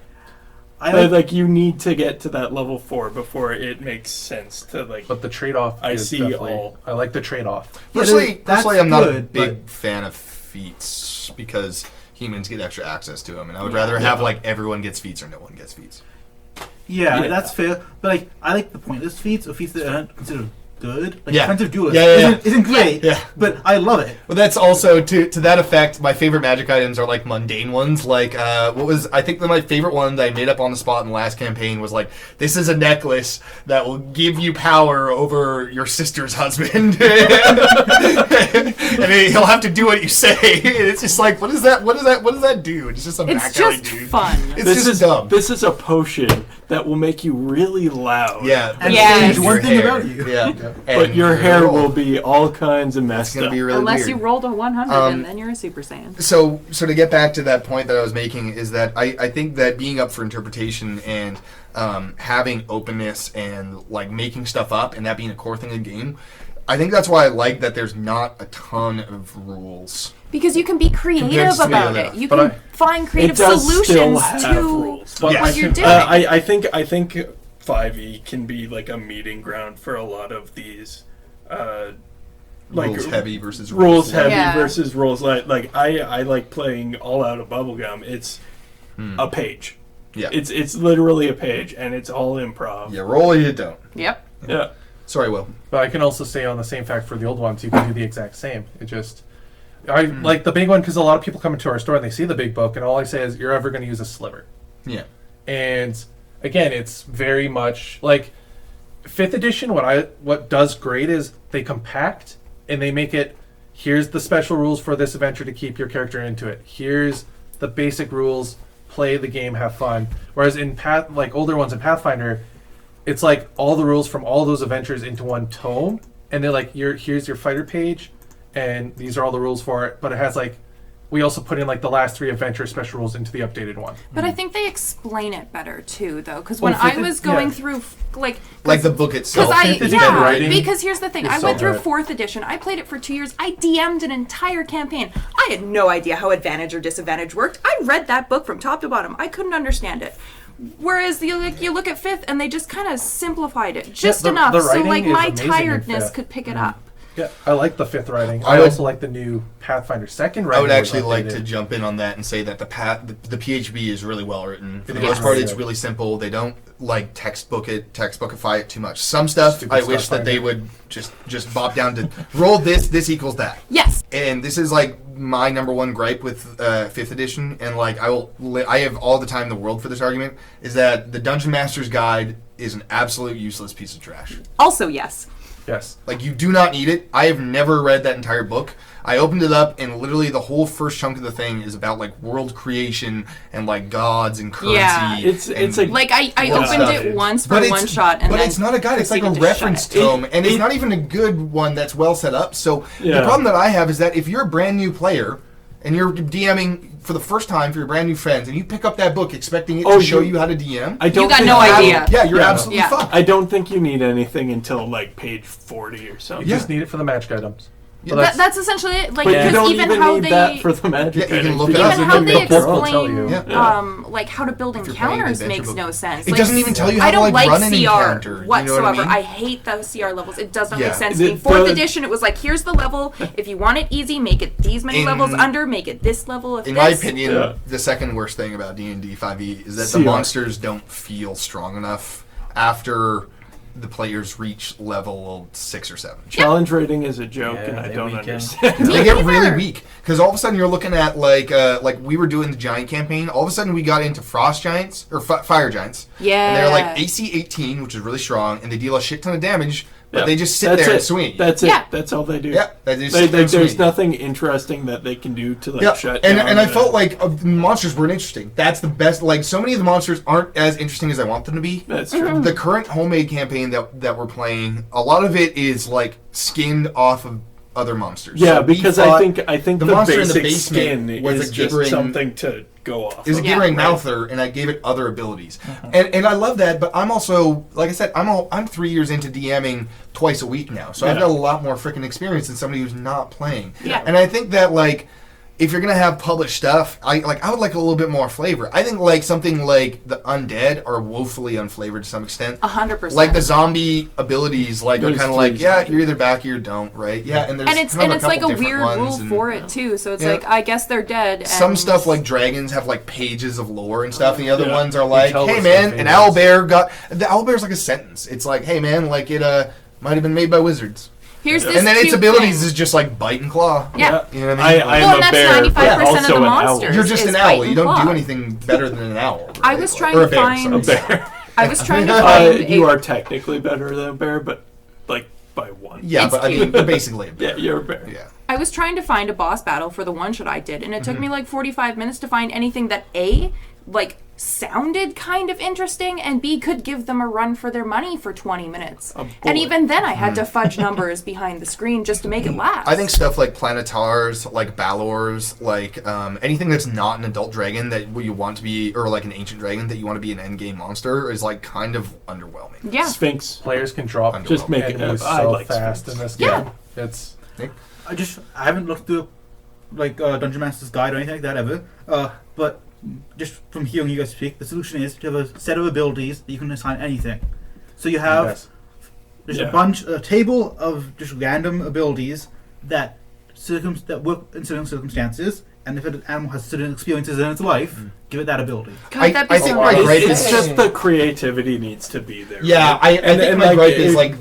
Speaker 3: Like you need to get to that level 4 before it makes sense to like.
Speaker 2: But the trade-off
Speaker 3: I
Speaker 2: is
Speaker 3: see
Speaker 2: definitely,
Speaker 3: all.
Speaker 2: I like the trade-off.
Speaker 1: Personally,
Speaker 6: that's
Speaker 1: I'm not a
Speaker 6: good,
Speaker 1: big fan of feats because humans get extra access to them, and I would rather have like everyone gets feats or no one gets feats.
Speaker 6: Yeah,
Speaker 3: Yeah.
Speaker 6: that's fair. But like, I like the pointless feats or feats that aren't considered good. Like
Speaker 1: Yeah.
Speaker 6: Defensive Duelist
Speaker 1: Yeah.
Speaker 6: isn't great,
Speaker 1: Yeah.
Speaker 6: but I love it.
Speaker 1: Well, that's also to that effect. My favorite magic items are like mundane ones. Like I think that my favorite one that I made up on the spot in the last campaign was like, this is a necklace that will give you power over your sister's husband, and he'll have to do what you say. And it's just like, what is that? What does that do? It's just a
Speaker 4: It's
Speaker 1: back alley
Speaker 4: just
Speaker 1: dude.
Speaker 4: fun.
Speaker 1: It's
Speaker 3: This
Speaker 1: just
Speaker 3: is
Speaker 1: dumb.
Speaker 3: This is a potion that will make you really loud.
Speaker 1: Yeah.
Speaker 6: And
Speaker 4: Yes.
Speaker 6: change
Speaker 1: Your
Speaker 6: one thing
Speaker 1: hair.
Speaker 6: about you.
Speaker 1: Yeah.
Speaker 3: But
Speaker 1: And
Speaker 3: your hair
Speaker 1: roll.
Speaker 3: will be all kinds of
Speaker 1: It's
Speaker 3: messed
Speaker 1: gonna
Speaker 3: up.
Speaker 1: be really
Speaker 4: Unless
Speaker 1: weird.
Speaker 4: you rolled a 100 and then you're a Super Saiyan.
Speaker 1: So to get back to that point that I was making is that I think that being up for interpretation and having openness and like making stuff up and that being a core thing in the game, I think that's why I like that there's not a ton of rules.
Speaker 4: Because you can be creative
Speaker 1: Compared to
Speaker 4: about
Speaker 1: the
Speaker 4: it.
Speaker 1: other.
Speaker 4: You
Speaker 2: But
Speaker 4: can find
Speaker 3: It
Speaker 4: creative
Speaker 3: does still
Speaker 4: solutions
Speaker 3: have
Speaker 4: to
Speaker 3: rules.
Speaker 2: But
Speaker 1: Yes.
Speaker 4: what you're doing.
Speaker 3: I think 5e can be like a meeting ground for a lot of these like
Speaker 1: rules heavy versus
Speaker 3: rules heavy
Speaker 4: Yeah.
Speaker 3: versus rules light. Like I like playing All Out of Bubblegum. It's a page.
Speaker 1: Yeah.
Speaker 3: It's literally a page, and it's all improv.
Speaker 1: You roll or you don't.
Speaker 4: Yep.
Speaker 3: Yeah.
Speaker 1: Sorry, Will.
Speaker 2: But I can also say on the same fact for the old ones, you can do the exact same. It just, I like the big one because a lot of people come into our store and they see the big book, and all I say is, "You're ever going to use a sliver."
Speaker 1: Yeah.
Speaker 2: And again, it's very much like 5th edition. What does great is they compact and they make it. Here's the special rules for this adventure to keep your character into it. Here's the basic rules. Play the game, have fun. Whereas in older ones in Pathfinder, it's like all the rules from all those adventures into one tome, and they're like, here's your fighter page, and these are all the rules for it. But it has like, we also put in like the last 3 adventure special rules into the updated one.
Speaker 4: But I think they explain it better too, though, because when
Speaker 2: Oh,
Speaker 4: I
Speaker 2: fifth
Speaker 4: was
Speaker 2: ed-
Speaker 4: going
Speaker 2: yeah.
Speaker 4: through like
Speaker 1: The book itself.
Speaker 4: Because
Speaker 2: Fifth edition writing
Speaker 4: because here's the thing.
Speaker 2: is
Speaker 4: I
Speaker 2: so
Speaker 4: went through
Speaker 2: good.
Speaker 4: 4th edition. I played it for 2 years. I DM'd an entire campaign. I had no idea how advantage or disadvantage worked. I read that book from top to bottom. I couldn't understand it. Whereas you look at 5th and they just kind of simplified it just
Speaker 2: the
Speaker 4: enough so
Speaker 2: writing
Speaker 4: like
Speaker 2: is
Speaker 4: my
Speaker 2: amazing in
Speaker 4: tiredness
Speaker 2: 5th.
Speaker 4: could pick it up.
Speaker 2: Yeah, I like the 5th writing.
Speaker 1: I
Speaker 2: I
Speaker 1: would-
Speaker 2: also like the new Pathfinder 2nd writing.
Speaker 1: I would
Speaker 2: was
Speaker 1: actually like to
Speaker 2: updated.
Speaker 1: jump in on that and say that the PHB is really well written. For the
Speaker 2: It
Speaker 1: most
Speaker 2: is.
Speaker 1: part, it's
Speaker 2: Yeah.
Speaker 1: really simple. They don't like textbookify it too much. Some stuff
Speaker 2: Stupid
Speaker 1: I
Speaker 2: stuff,
Speaker 1: wish that
Speaker 2: I
Speaker 1: they
Speaker 2: know.
Speaker 1: would just bop down to roll this equals that.
Speaker 4: Yes.
Speaker 1: And this is like my number one gripe with 5th edition, and like I have all the time in the world for this argument, is that the Dungeon Master's Guide is an absolute useless piece of trash.
Speaker 4: Also, yes.
Speaker 2: Yes.
Speaker 1: Like, you do not need it. I have never read that entire book. I opened it up, and literally the whole first chunk of the thing is about like world creation and like gods and currency.
Speaker 4: Yeah.
Speaker 3: It's
Speaker 1: and-
Speaker 3: like
Speaker 4: Like I
Speaker 3: Well,
Speaker 4: opened
Speaker 3: stuff.
Speaker 4: it once for
Speaker 1: but
Speaker 4: one shot, and
Speaker 1: but
Speaker 4: then
Speaker 1: it's not a guide. It's like a
Speaker 4: proceeded to shut
Speaker 1: reference
Speaker 4: it.
Speaker 1: tome, and it's
Speaker 3: It-
Speaker 1: not even a good one that's well set up. So
Speaker 3: Yeah.
Speaker 1: the problem that I have is that if you're a brand new player and you're DMing for the first time for your brand new friends, and you pick up that book expecting it
Speaker 3: Oh,
Speaker 1: to show
Speaker 3: you-
Speaker 1: you how to DM,
Speaker 3: I don't
Speaker 4: You got
Speaker 3: think
Speaker 4: no
Speaker 3: you-
Speaker 4: idea.
Speaker 1: yeah, you're
Speaker 3: Yeah.
Speaker 1: absolutely
Speaker 4: Yeah.
Speaker 1: fucked.
Speaker 3: I don't think you need anything until like page 40 or something.
Speaker 2: You just need it for the magic items.
Speaker 1: Yeah,
Speaker 2: But
Speaker 4: That's essentially it. Like
Speaker 3: But you
Speaker 4: because
Speaker 3: even
Speaker 4: even how
Speaker 3: need
Speaker 4: they
Speaker 3: that for the magic.
Speaker 1: Yeah, you can
Speaker 3: items.
Speaker 1: look it
Speaker 3: Because
Speaker 1: up.
Speaker 4: even
Speaker 1: Doesn't
Speaker 4: how
Speaker 1: even
Speaker 4: they
Speaker 1: make the book
Speaker 2: will tell
Speaker 4: explain
Speaker 2: you.
Speaker 1: Yeah.
Speaker 4: like how to build
Speaker 1: If you're playing an
Speaker 4: encounters
Speaker 1: adventure
Speaker 4: makes
Speaker 1: book.
Speaker 4: no sense.
Speaker 1: It
Speaker 4: Like,
Speaker 1: doesn't even tell you how
Speaker 4: I
Speaker 1: to
Speaker 4: don't
Speaker 1: like run
Speaker 4: like
Speaker 1: an
Speaker 4: CR
Speaker 1: encounter. You know what I
Speaker 4: whatsoever.
Speaker 1: mean?
Speaker 4: I hate those CR levels. It does not
Speaker 1: Yeah.
Speaker 4: make sense.
Speaker 3: The-
Speaker 4: In 4th
Speaker 3: the-
Speaker 4: edition, it was like, here's the level. If you want it easy, make it these many
Speaker 1: In-
Speaker 4: levels under. Make it this level. If
Speaker 1: In
Speaker 4: this.
Speaker 1: my opinion,
Speaker 3: Yeah.
Speaker 1: the second worst thing about D&D 5e is that
Speaker 3: CR.
Speaker 1: the monsters don't feel strong enough after the players reach level 6 or 7.
Speaker 3: Challenge rating is a joke,
Speaker 5: Yeah,
Speaker 3: and I
Speaker 5: they
Speaker 3: don't
Speaker 5: weaken.
Speaker 3: understand.
Speaker 4: Me
Speaker 1: They get really
Speaker 4: neither.
Speaker 1: weak because all of a sudden you're looking at like we were doing the giant campaign. All of a sudden we got into frost giants or fire giants.
Speaker 4: Yeah.
Speaker 1: And they're like AC 18, which is really strong, and they deal a shit ton of damage, but
Speaker 3: Yeah.
Speaker 1: they just sit
Speaker 3: That's
Speaker 1: there
Speaker 3: it.
Speaker 1: and swing.
Speaker 3: That's it.
Speaker 4: Yeah.
Speaker 3: That's all they do.
Speaker 1: Yeah, they just sit there and
Speaker 3: There's
Speaker 1: swing.
Speaker 3: nothing interesting that they can do to like
Speaker 1: Yeah,
Speaker 3: shut
Speaker 1: and
Speaker 3: down.
Speaker 1: I felt like the monsters weren't interesting. That's the best. Like, so many of the monsters aren't as interesting as I want them to be.
Speaker 3: That's true.
Speaker 1: The current homemade campaign that we're playing, a lot of it is like skinned off of other monsters.
Speaker 3: Yeah,
Speaker 1: So we
Speaker 3: because
Speaker 1: thought
Speaker 3: I think
Speaker 1: the
Speaker 3: the
Speaker 1: monster in the
Speaker 3: basic
Speaker 1: basement
Speaker 3: skin
Speaker 1: was
Speaker 3: is
Speaker 1: a
Speaker 3: just
Speaker 1: gibbering-
Speaker 3: something to go off.
Speaker 1: It was a
Speaker 3: of.
Speaker 4: Yeah.
Speaker 1: gibbering
Speaker 3: Right.
Speaker 1: mouther, and I gave it other abilities. And I love that, but I'm also, like I said, I'm 3 years into DMing twice a week now, so I've
Speaker 3: Yeah.
Speaker 1: got a lot more freaking experience than somebody who's not playing.
Speaker 4: Yeah.
Speaker 1: And I think that like, if you're gonna have published stuff, I would like a little bit more flavor. I think like something like the undead are woefully unflavored to some extent.
Speaker 4: 100%.
Speaker 1: Like the zombie abilities, like are
Speaker 3: There's
Speaker 1: kind of like,
Speaker 3: three
Speaker 1: yeah,
Speaker 3: zombies.
Speaker 1: you're either back or you don't, right? Yeah, and there's
Speaker 4: and it's
Speaker 1: kind of
Speaker 4: like a
Speaker 1: couple different
Speaker 4: weird
Speaker 1: ones,
Speaker 4: rule
Speaker 1: and
Speaker 4: for it too. So it's
Speaker 1: Yeah.
Speaker 4: like I guess they're dead. And
Speaker 1: some stuff like dragons have like pages of lore and stuff, and the other
Speaker 3: Yeah.
Speaker 1: ones are like,
Speaker 2: tell
Speaker 1: hey
Speaker 2: us
Speaker 1: man,
Speaker 2: their
Speaker 1: an
Speaker 2: favorites.
Speaker 1: owlbear got the owlbear's like a sentence. It's like, hey man, like it might have been made by wizards,
Speaker 4: here's this
Speaker 1: and then its
Speaker 4: cute
Speaker 1: abilities
Speaker 4: thing.
Speaker 1: is just like bite and claw.
Speaker 4: Yeah.
Speaker 1: You know what I mean?
Speaker 3: I'm
Speaker 4: Well,
Speaker 3: a
Speaker 4: and that's
Speaker 3: bear,
Speaker 4: 95%
Speaker 3: but
Speaker 4: of
Speaker 3: also
Speaker 4: the
Speaker 3: an owl.
Speaker 4: monsters.
Speaker 1: You're just
Speaker 4: is
Speaker 1: an
Speaker 4: bite
Speaker 1: owl.
Speaker 4: and
Speaker 1: You don't
Speaker 4: claw.
Speaker 1: do anything better than an owl.
Speaker 4: I
Speaker 1: right?
Speaker 4: was
Speaker 1: Like-
Speaker 4: trying
Speaker 1: or
Speaker 4: to
Speaker 1: a bear,
Speaker 4: find-
Speaker 1: sorry.
Speaker 3: A bear.
Speaker 4: I was trying to find
Speaker 3: You
Speaker 4: a-
Speaker 3: are technically better than a bear, but like by one.
Speaker 1: Yeah,
Speaker 4: It's
Speaker 1: but I
Speaker 4: cute.
Speaker 1: mean, you're basically a bear.
Speaker 3: Yeah, you're a bear.
Speaker 1: Yeah.
Speaker 4: I was trying to find a boss battle for the one shot I did, and it
Speaker 1: Mm-hmm.
Speaker 4: took me like 45 minutes to find anything that A, like, sounded kind of interesting, and B, could give them a run for their money for 20 minutes.
Speaker 3: bullet.
Speaker 4: And even then, I had to fudge numbers behind the screen just to make it last.
Speaker 1: Mm-hmm. I think stuff like Planetars, like Balors, like anything that's not an adult dragon that you want to be, or like an ancient dragon that you want to be an endgame monster is like kind of underwhelming.
Speaker 4: Yeah.
Speaker 3: Sphinx.
Speaker 2: Players can drop
Speaker 3: Just make it
Speaker 2: enemies
Speaker 3: up. I
Speaker 2: so
Speaker 3: like
Speaker 2: fast
Speaker 3: Sphinx.
Speaker 2: in this
Speaker 4: Yeah.
Speaker 2: game. It's
Speaker 6: I haven't looked through like Dungeon Master's Guide or anything like that ever. But just from hearing you guys speak, the solution is to have a set of abilities that you can assign anything. So you have
Speaker 2: Yes.
Speaker 6: there's
Speaker 3: Yeah.
Speaker 6: a table of just random abilities that that work in certain circumstances, and if an animal has certain experiences in its life, give it that ability.
Speaker 4: God, that'd be
Speaker 1: I
Speaker 4: so
Speaker 1: think
Speaker 4: hard.
Speaker 1: my gripe
Speaker 3: It's
Speaker 1: is
Speaker 3: just the creativity needs to be there.
Speaker 1: Yeah,
Speaker 3: right?
Speaker 1: I think my gripe is like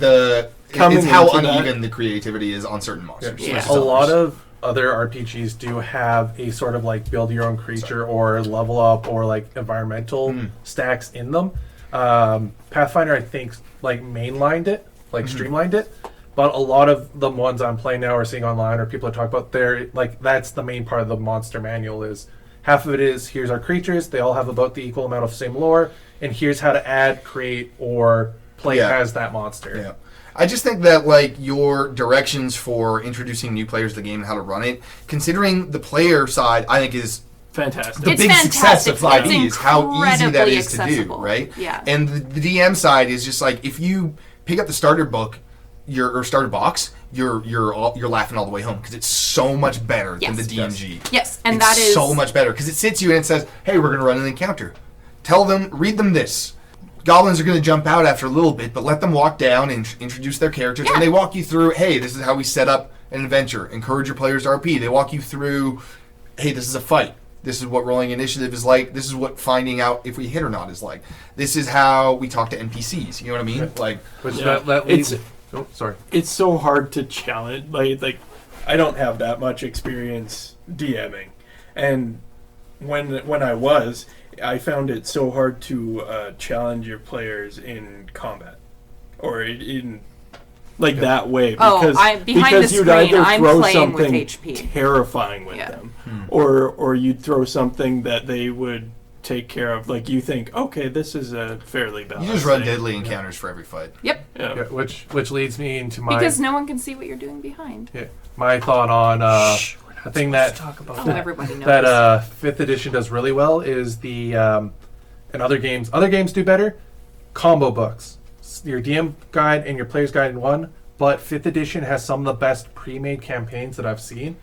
Speaker 3: coming
Speaker 1: it's how
Speaker 3: into that-
Speaker 1: uneven the creativity is on certain monsters.
Speaker 4: Yeah.
Speaker 1: versus
Speaker 2: A lot
Speaker 1: others.
Speaker 2: of other RPGs do have a sort of like build your own creature or level up or like environmental stacks in them. Pathfinder, I think, like mainlined it, like streamlined it. But a lot of the ones I'm playing now or seeing online or people are talking about, they're like that's the main part of the monster manual is half of it is here's our creatures, they all have about the equal amount of same lore, and here's how to add, create, or play
Speaker 1: Yeah.
Speaker 2: as that monster.
Speaker 1: Yeah. I just think that like your directions for introducing new players to the game and how to run it, considering the player side, I think is
Speaker 3: fantastic.
Speaker 1: the
Speaker 4: It's
Speaker 1: big success of
Speaker 4: fantastic.
Speaker 1: 5e
Speaker 4: It's
Speaker 1: is how easy that
Speaker 4: incredibly
Speaker 1: is to do,
Speaker 4: accessible.
Speaker 1: right?
Speaker 4: Yeah.
Speaker 1: And the DM side is just like if you pick up the starter book, or starter box, you're laughing all the way home because it's so much better
Speaker 4: Yes.
Speaker 1: than the DMG.
Speaker 4: Yes, and
Speaker 1: it's
Speaker 4: that is
Speaker 1: so much better because it sits you and it says, "Hey, we're going to run an encounter. Read them this. Goblins are going to jump out after a little bit, but let them walk down and introduce their characters, and they walk you through. Hey, this is how we set up an adventure. Encourage your players to RP. They walk you through. Hey, this is a fight. This is what rolling initiative is like. This is what finding out if we hit or not is like. This is how we talk to NPCs. You know what I mean?
Speaker 2: Right.
Speaker 1: Like,
Speaker 2: Which
Speaker 3: Yeah.
Speaker 2: that leads. Oh, sorry.
Speaker 3: It's so hard to challenge. Like I don't have that much experience DMing, and when I found it so hard to challenge your players in combat or in like that way
Speaker 4: Oh,
Speaker 3: because
Speaker 4: behind
Speaker 3: because
Speaker 4: the
Speaker 3: you'd
Speaker 4: screen,
Speaker 3: either
Speaker 4: I'm
Speaker 3: throw
Speaker 4: playing with
Speaker 3: something
Speaker 4: HP.
Speaker 3: terrifying with
Speaker 4: Yeah.
Speaker 3: them, or you'd throw something that they would take care of. Like you think, okay, this is a fairly balanced.
Speaker 1: you just run
Speaker 3: thing.
Speaker 1: deadly encounters for every fight.
Speaker 3: Yeah.
Speaker 2: Yeah, which leads me into my
Speaker 4: Because no one can see what you're doing behind.
Speaker 2: my thought on the thing that
Speaker 5: Talk about
Speaker 4: Oh,
Speaker 5: that.
Speaker 4: everybody knows.
Speaker 2: that fifth edition does really well is the and other games do better combo books. Your DM guide and your player's guide in one, but fifth edition has some of the best pre-made campaigns that I've seen.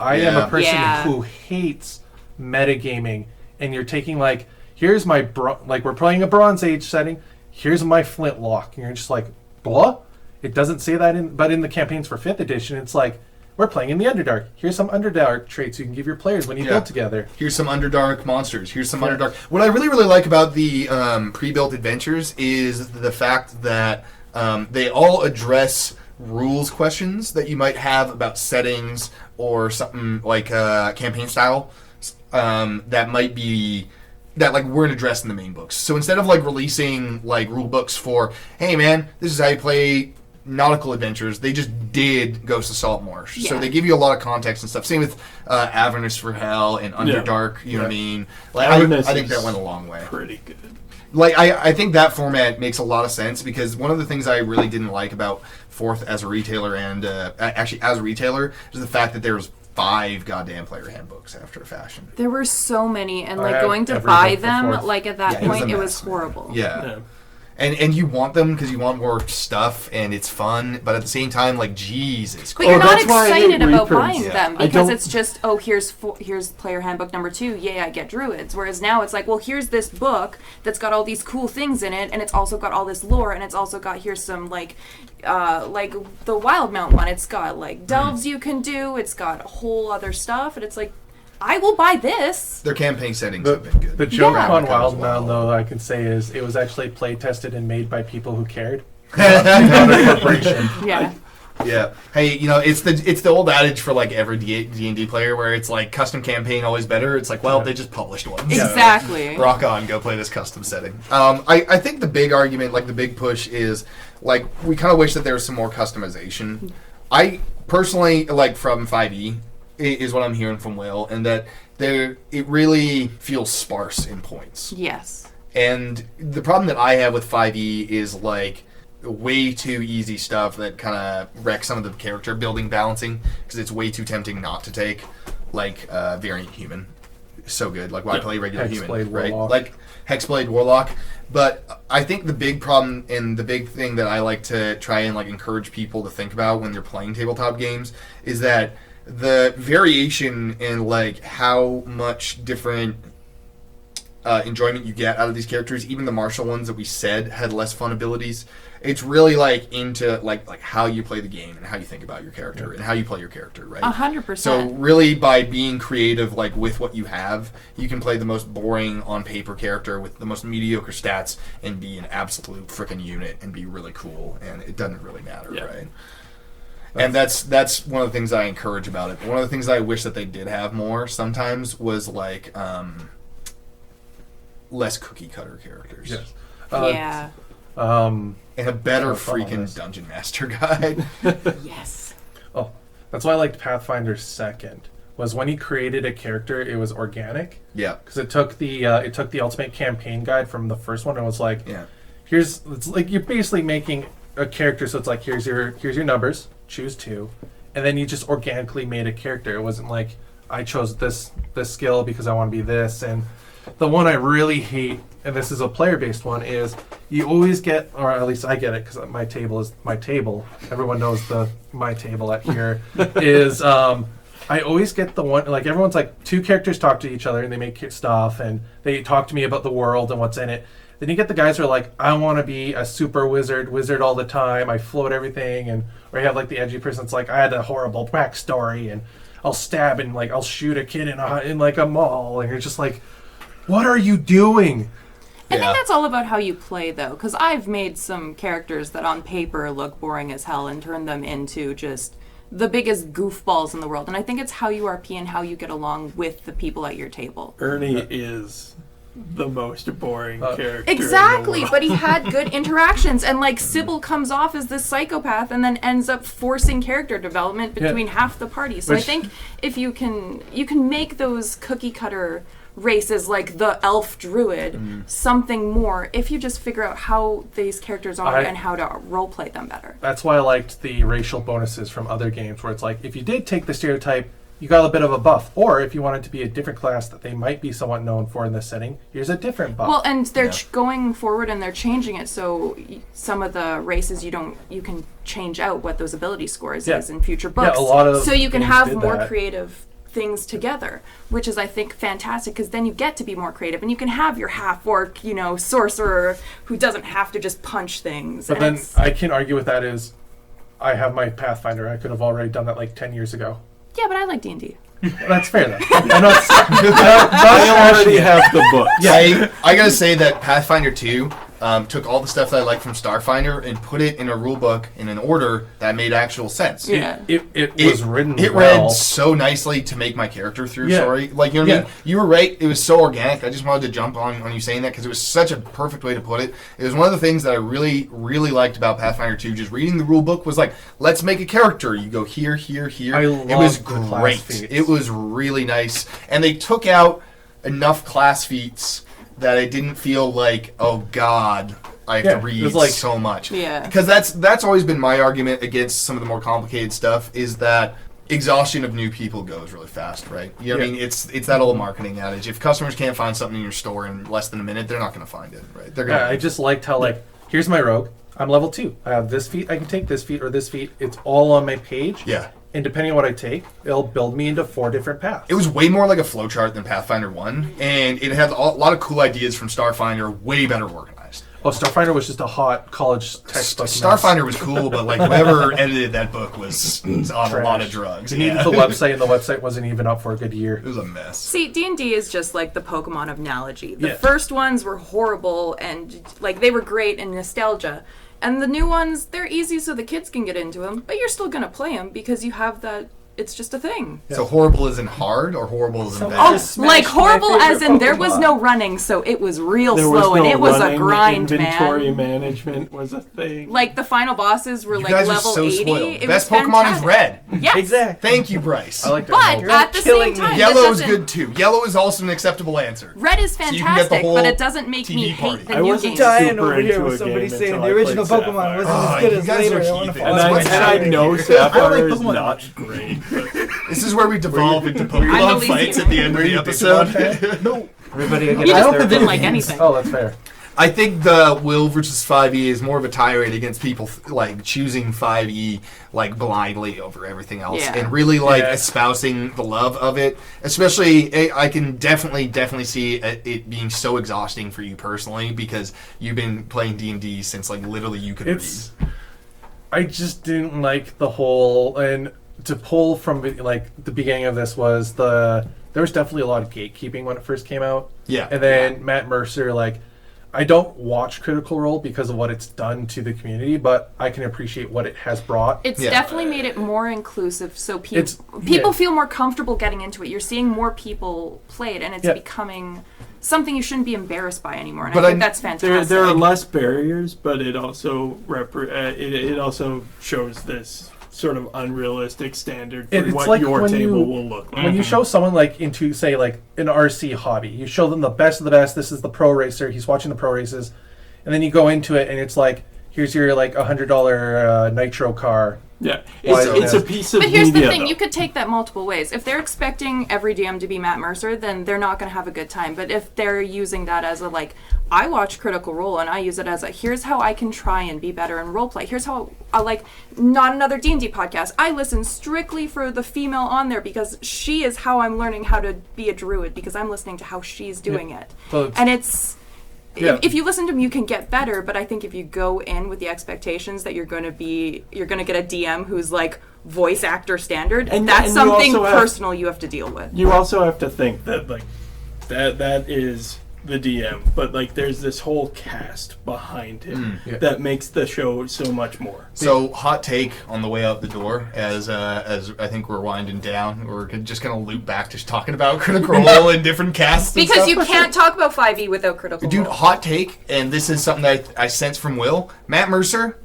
Speaker 2: I am
Speaker 1: Yeah.
Speaker 2: a person
Speaker 4: Yeah.
Speaker 2: who hates metagaming, and you're taking like here's my like we're playing a Bronze Age setting. Here's my flintlock, and you're just like blah. It doesn't say that but in the campaigns for fifth edition, it's like we're playing in the Underdark. Here's some Underdark traits you can give your players when you build together.
Speaker 1: Here's some Underdark monsters. Here's some Underdark. What I really, really like about the pre-built adventures is the fact that they all address rules questions that you might have about settings or something like campaign style that might be that like weren't addressed in the main books. So instead of like releasing like rule books for, hey man, this is how you play nautical adventures, they just did Ghost of Saltmarsh. So
Speaker 4: Yeah.
Speaker 1: they give you a lot of context and stuff. Same with Avernus for Hell and Underdark. You know what I mean? Like
Speaker 3: Avernus
Speaker 1: I think
Speaker 3: is
Speaker 1: that went a long way.
Speaker 3: Pretty good.
Speaker 1: Like I think that format makes a lot of sense because one of the things I really didn't like about Fourth as a retailer and actually as a retailer is the fact that there's 5 goddamn player handbooks after a fashion.
Speaker 4: There were so many, and
Speaker 2: I
Speaker 4: like
Speaker 2: have
Speaker 4: going to
Speaker 2: every
Speaker 4: buy
Speaker 2: book for
Speaker 4: them,
Speaker 2: fourth.
Speaker 4: like at that
Speaker 1: Yeah, it was
Speaker 4: point,
Speaker 1: a
Speaker 4: it
Speaker 1: mess,
Speaker 4: was
Speaker 1: man.
Speaker 4: horrible.
Speaker 1: Yeah. And you want them because you want more stuff and it's fun, but at the same time, like Jesus
Speaker 4: But
Speaker 1: Christ.
Speaker 4: you're not
Speaker 3: that's why I hate
Speaker 4: excited about
Speaker 3: reprints.
Speaker 4: buying
Speaker 1: Yeah.
Speaker 4: them
Speaker 3: I
Speaker 4: because
Speaker 3: don't-
Speaker 4: it's just here's player handbook number 2. Yay, I get druids. Whereas now it's like, well, here's this book that's got all these cool things in it, and it's also got all this lore, and it's also got here's some like the Wildmount one. It's got like delves you can do. It's got a whole other stuff, and it's like, I will buy this.
Speaker 1: Their campaign settings have been good.
Speaker 2: The joke
Speaker 4: Yeah.
Speaker 2: on
Speaker 1: As
Speaker 2: Wild
Speaker 1: well.
Speaker 2: Mound, though, I can say is it was actually play tested and made by people who cared. Not a corporation.
Speaker 4: Yeah.
Speaker 1: Yeah. Hey, you know, it's the old adage for like every D&D player where it's like custom campaign always better. It's like, well, they just published one. so
Speaker 4: Exactly.
Speaker 1: rock on, go play this custom setting. I think the big argument, like the big push is like we kind of wish that there was some more customization. I personally like from 5e is what I'm hearing from Will, and that it really feels sparse in points.
Speaker 4: Yes.
Speaker 1: And the problem that I have with 5e is like way too easy stuff that kind of wrecks some of the character building balancing because it's way too tempting not to take, like variant human. So good, like why play regular human,
Speaker 2: Hexblade
Speaker 1: right?
Speaker 2: Warlock.
Speaker 1: Like Hexblade Warlock. But I think the big problem and the big thing that I like to try and like encourage people to think about when they're playing tabletop games is that the variation in like how much different enjoyment you get out of these characters. Even the martial ones that we said had less fun abilities. It's really like into like how you play the game and how you think about your character and how you play your character, right?
Speaker 4: 100%.
Speaker 1: So really, by being creative, like with what you have, you can play the most boring on paper character with the most mediocre stats and be an absolute freaking unit and be really cool, and it doesn't really matter, right? And that's one of the things I encourage about it. But one of the things I wish that they did have more sometimes was like less cookie cutter characters.
Speaker 2: Yes.
Speaker 4: Yeah.
Speaker 1: And a better
Speaker 2: That's on my
Speaker 1: freaking
Speaker 2: list.
Speaker 1: dungeon master guide.
Speaker 4: Yes.
Speaker 2: Oh, that's why I liked Pathfinder second. Was when he created a character, it was organic
Speaker 1: Yeah.
Speaker 2: because it took the ultimate campaign guide from the first one and was like,
Speaker 1: Yeah.
Speaker 2: it's like you're basically making a character. So it's like here's your numbers, choose 2, and then you just organically made a character. It wasn't like I chose this skill because I want to be this. And the one I really hate, and this is a player-based one, is you always get, or at least I get it because my table is my table. Everyone knows my table at here is. I always get the one, like everyone's like 2 characters talk to each other and they make stuff and they talk to me about the world and what's in it. Then you get the guys who are like, I want to be a super wizard all the time. I float everything, and or you have like the edgy person that's like, I had a horrible backstory and I'll stab and like I'll shoot a kid in like a mall, and you're just like, what are you doing?
Speaker 4: I think that's all about how you play, though, because I've made some characters that on paper look boring as hell and turned them into just the biggest goofballs in the world. And I think it's how you RP and how you get along with the people at your table.
Speaker 3: Ernie is the most boring character.
Speaker 4: Exactly,
Speaker 3: in the
Speaker 4: but he had good interactions, and like Sybil comes off as this psychopath and then ends up forcing character development between half the party. So I think if you can make those cookie cutter races like the elf druid something more if you just figure out how these characters are and how to role play them better.
Speaker 2: That's why I liked the racial bonuses from other games where it's like if you did take the stereotype, you got a bit of a buff, or if you wanted to be a different class that they might be somewhat known for in this setting, here's a different buff.
Speaker 4: Well, and they're going forward and they're changing it so some of the races you can change out what those ability scores is in future books.
Speaker 2: A lot of
Speaker 4: so you can
Speaker 2: games
Speaker 4: have
Speaker 2: did
Speaker 4: more
Speaker 2: that.
Speaker 4: creative things together, which is I think fantastic because then you get to be more creative and you can have your half-orc, sorcerer who doesn't have to just punch things.
Speaker 2: But then I can argue with that is I have my Pathfinder. I could have already done that like 10 years ago.
Speaker 4: Yeah, but I like D&D.
Speaker 2: That's fair though. I'm not,
Speaker 3: I already have the book.
Speaker 1: Yeah, I gotta say that Pathfinder 2 took all the stuff that I like from Starfinder and put it in a rule book in an order that made actual sense.
Speaker 4: Yeah.
Speaker 2: It was written
Speaker 1: It
Speaker 2: well.
Speaker 1: read so nicely to make my character through
Speaker 2: Yeah.
Speaker 1: story. Like, you know what I mean? You were right. It was so organic. I just wanted to jump on you saying that because it was such a perfect way to put it. It was one of the things that I really, really liked about Pathfinder 2. Just reading the rule book was like, let's make a character. You go here, here, here.
Speaker 2: I
Speaker 1: It was
Speaker 2: loved the class
Speaker 1: great.
Speaker 2: feats.
Speaker 1: It was really nice. And they took out enough class feats that I didn't feel like, oh God, I have to
Speaker 2: It
Speaker 1: read
Speaker 2: was like-
Speaker 1: so much.
Speaker 4: Yeah.
Speaker 1: Because that's always been my argument against some of the more complicated stuff is that exhaustion of new people goes really fast, right? You know what I mean? It's that old marketing adage. If customers can't find something in your store in less than a minute, they're not going to find it, right? They're going
Speaker 2: Yeah, I just liked how here's my rogue. I'm level 2. I have this feat. I can take this feat or this feat. It's all on my page.
Speaker 1: Yeah.
Speaker 2: And depending on what I take, it'll build me into 4 different paths.
Speaker 1: It was way more like a flowchart than Pathfinder 1, and it had a lot of cool ideas from Starfinder, way better organized.
Speaker 2: Oh, Starfinder was just a hot college textbook. mess.
Speaker 1: Starfinder was cool, but like whoever edited that book was on a lot of
Speaker 2: Trash.
Speaker 1: drugs.
Speaker 2: They needed the website, and the website wasn't even up for a good year.
Speaker 1: It was a mess.
Speaker 4: See, D&D is just like the Pokemon of analogy. The
Speaker 2: Yeah.
Speaker 4: first ones were horrible and like they were great in nostalgia. And the new ones, they're easy so the kids can get into them, but you're still going to play them because you have that, it's just a thing.
Speaker 1: So horrible isn't hard, or horrible isn't
Speaker 5: So-
Speaker 1: bad?
Speaker 5: Just smashed
Speaker 4: Like
Speaker 5: my
Speaker 4: horrible
Speaker 5: favorite
Speaker 4: as in there was
Speaker 5: Pokemon.
Speaker 4: no running, so it was real
Speaker 3: There
Speaker 4: slow
Speaker 3: was
Speaker 4: and
Speaker 3: no
Speaker 4: it was a
Speaker 3: running,
Speaker 4: grind,
Speaker 3: inventory
Speaker 4: man.
Speaker 3: management was a thing.
Speaker 4: Like the final bosses were
Speaker 1: You
Speaker 4: like
Speaker 1: guys are
Speaker 4: level
Speaker 1: so
Speaker 4: 80.
Speaker 1: spoiled.
Speaker 4: It
Speaker 1: Best
Speaker 4: was
Speaker 1: Pokemon is
Speaker 4: fantastic.
Speaker 1: red.
Speaker 4: Yes.
Speaker 5: Exactly.
Speaker 1: Thank you, Bryce.
Speaker 2: I like
Speaker 4: But
Speaker 5: You're
Speaker 4: at the
Speaker 5: killing
Speaker 4: same
Speaker 5: me.
Speaker 4: time,
Speaker 1: Yellow
Speaker 4: that
Speaker 1: is
Speaker 4: doesn't-
Speaker 1: good too. Yellow is also an acceptable answer.
Speaker 4: Red is
Speaker 1: So you can get the
Speaker 4: fantastic,
Speaker 1: whole
Speaker 4: but it doesn't make me
Speaker 1: TV
Speaker 4: hate
Speaker 1: party.
Speaker 4: the
Speaker 3: I
Speaker 4: new
Speaker 3: wasn't
Speaker 4: games.
Speaker 5: dying
Speaker 3: super
Speaker 5: over here
Speaker 3: into
Speaker 5: with
Speaker 3: a
Speaker 5: somebody
Speaker 3: game
Speaker 5: saying
Speaker 3: until
Speaker 5: the
Speaker 3: I
Speaker 5: original
Speaker 3: played
Speaker 5: Pokemon
Speaker 3: Sapphire.
Speaker 5: wasn't
Speaker 1: Oh,
Speaker 5: as good
Speaker 1: you
Speaker 5: as
Speaker 1: guys
Speaker 5: later.
Speaker 1: are
Speaker 5: I want to
Speaker 1: heathen.
Speaker 5: follow
Speaker 3: And
Speaker 1: That's
Speaker 5: my
Speaker 3: I
Speaker 1: why
Speaker 5: dad.
Speaker 3: know
Speaker 6: I
Speaker 3: Sapphire
Speaker 6: like
Speaker 3: is
Speaker 6: Pokemon.
Speaker 3: not great. But
Speaker 1: This is where we devolve into
Speaker 4: I'm
Speaker 1: Pokemon
Speaker 4: the
Speaker 1: fights
Speaker 4: lazy
Speaker 1: at the end of the
Speaker 6: Were you a
Speaker 1: episode.
Speaker 6: Pokemon fan? No.
Speaker 5: Everybody
Speaker 4: You
Speaker 5: get
Speaker 4: just
Speaker 5: their
Speaker 4: didn't like
Speaker 5: Pokemon.
Speaker 4: anything.
Speaker 2: Oh, that's fair.
Speaker 1: I think the Will versus 5e is more of a tirade against people like choosing 5e like blindly over everything else,
Speaker 4: Yeah.
Speaker 1: and really like
Speaker 2: Yeah.
Speaker 1: espousing the love of it. Especially, I can definitely see it being so exhausting for you personally because you've been playing D&D since like literally you could read.
Speaker 2: I just didn't like the whole, and to pull from like the beginning of this was there was definitely a lot of gatekeeping when it first came out.
Speaker 1: Yeah.
Speaker 2: And then Matt Mercer, like, I don't watch Critical Role because of what it's done to the community, but I can appreciate what it has brought.
Speaker 4: It's
Speaker 1: Yeah.
Speaker 4: definitely made it more inclusive, so
Speaker 2: It's-
Speaker 4: people
Speaker 2: yeah.
Speaker 4: feel more comfortable getting into it. You're seeing more people play it, and it's
Speaker 2: Yeah.
Speaker 4: becoming something you shouldn't be embarrassed by anymore. And
Speaker 1: But
Speaker 4: I think
Speaker 1: I-
Speaker 4: that's fantastic.
Speaker 3: There are less barriers, but it also it also shows this sort of unrealistic standard for
Speaker 2: It's
Speaker 3: what
Speaker 2: like
Speaker 3: your
Speaker 2: when
Speaker 3: table
Speaker 2: you-
Speaker 3: will look like.
Speaker 2: When you show someone like into say like an RC hobby, you show them the best of the best. This is the pro racer. He's watching the pro races, and then you go into it and it's like, here's your like $100 nitro car.
Speaker 3: Yeah,
Speaker 2: Why
Speaker 3: it's
Speaker 2: is
Speaker 3: a piece of
Speaker 4: But here's
Speaker 3: media,
Speaker 4: the thing:
Speaker 3: though.
Speaker 4: you could take that multiple ways. If they're expecting every DM to be Matt Mercer, then they're not going to have a good time. But if they're using that as a like, I watch Critical Role and I use it as a here's how I can try and be better in roleplay. Here's how I like not another D&D podcast. I listen strictly for the female on there because she is how I'm learning how to be a druid because I'm listening to how she's doing it,
Speaker 2: Well,
Speaker 4: and it's.
Speaker 2: Yeah.
Speaker 4: If you listen to them, you can get better. But I think if you go in with the expectations that you're going to get a DM who's like voice actor standard,
Speaker 3: And-
Speaker 4: that's
Speaker 3: and you
Speaker 4: something
Speaker 3: also have-
Speaker 4: personal you have to deal with.
Speaker 3: You also have to think that like that is the DM, but like there's this whole cast behind him
Speaker 2: Yeah.
Speaker 3: that makes the show so much more.
Speaker 1: So, hot take on the way out the door, as I think we're winding down, we're just gonna loop back to talking about Critical Role and different casts. And
Speaker 4: Because
Speaker 1: stuff.
Speaker 4: you can't talk about 5e without Critical
Speaker 1: Dude,
Speaker 4: Role.
Speaker 1: hot take, and this is something that I sense from Will. Matt Mercer,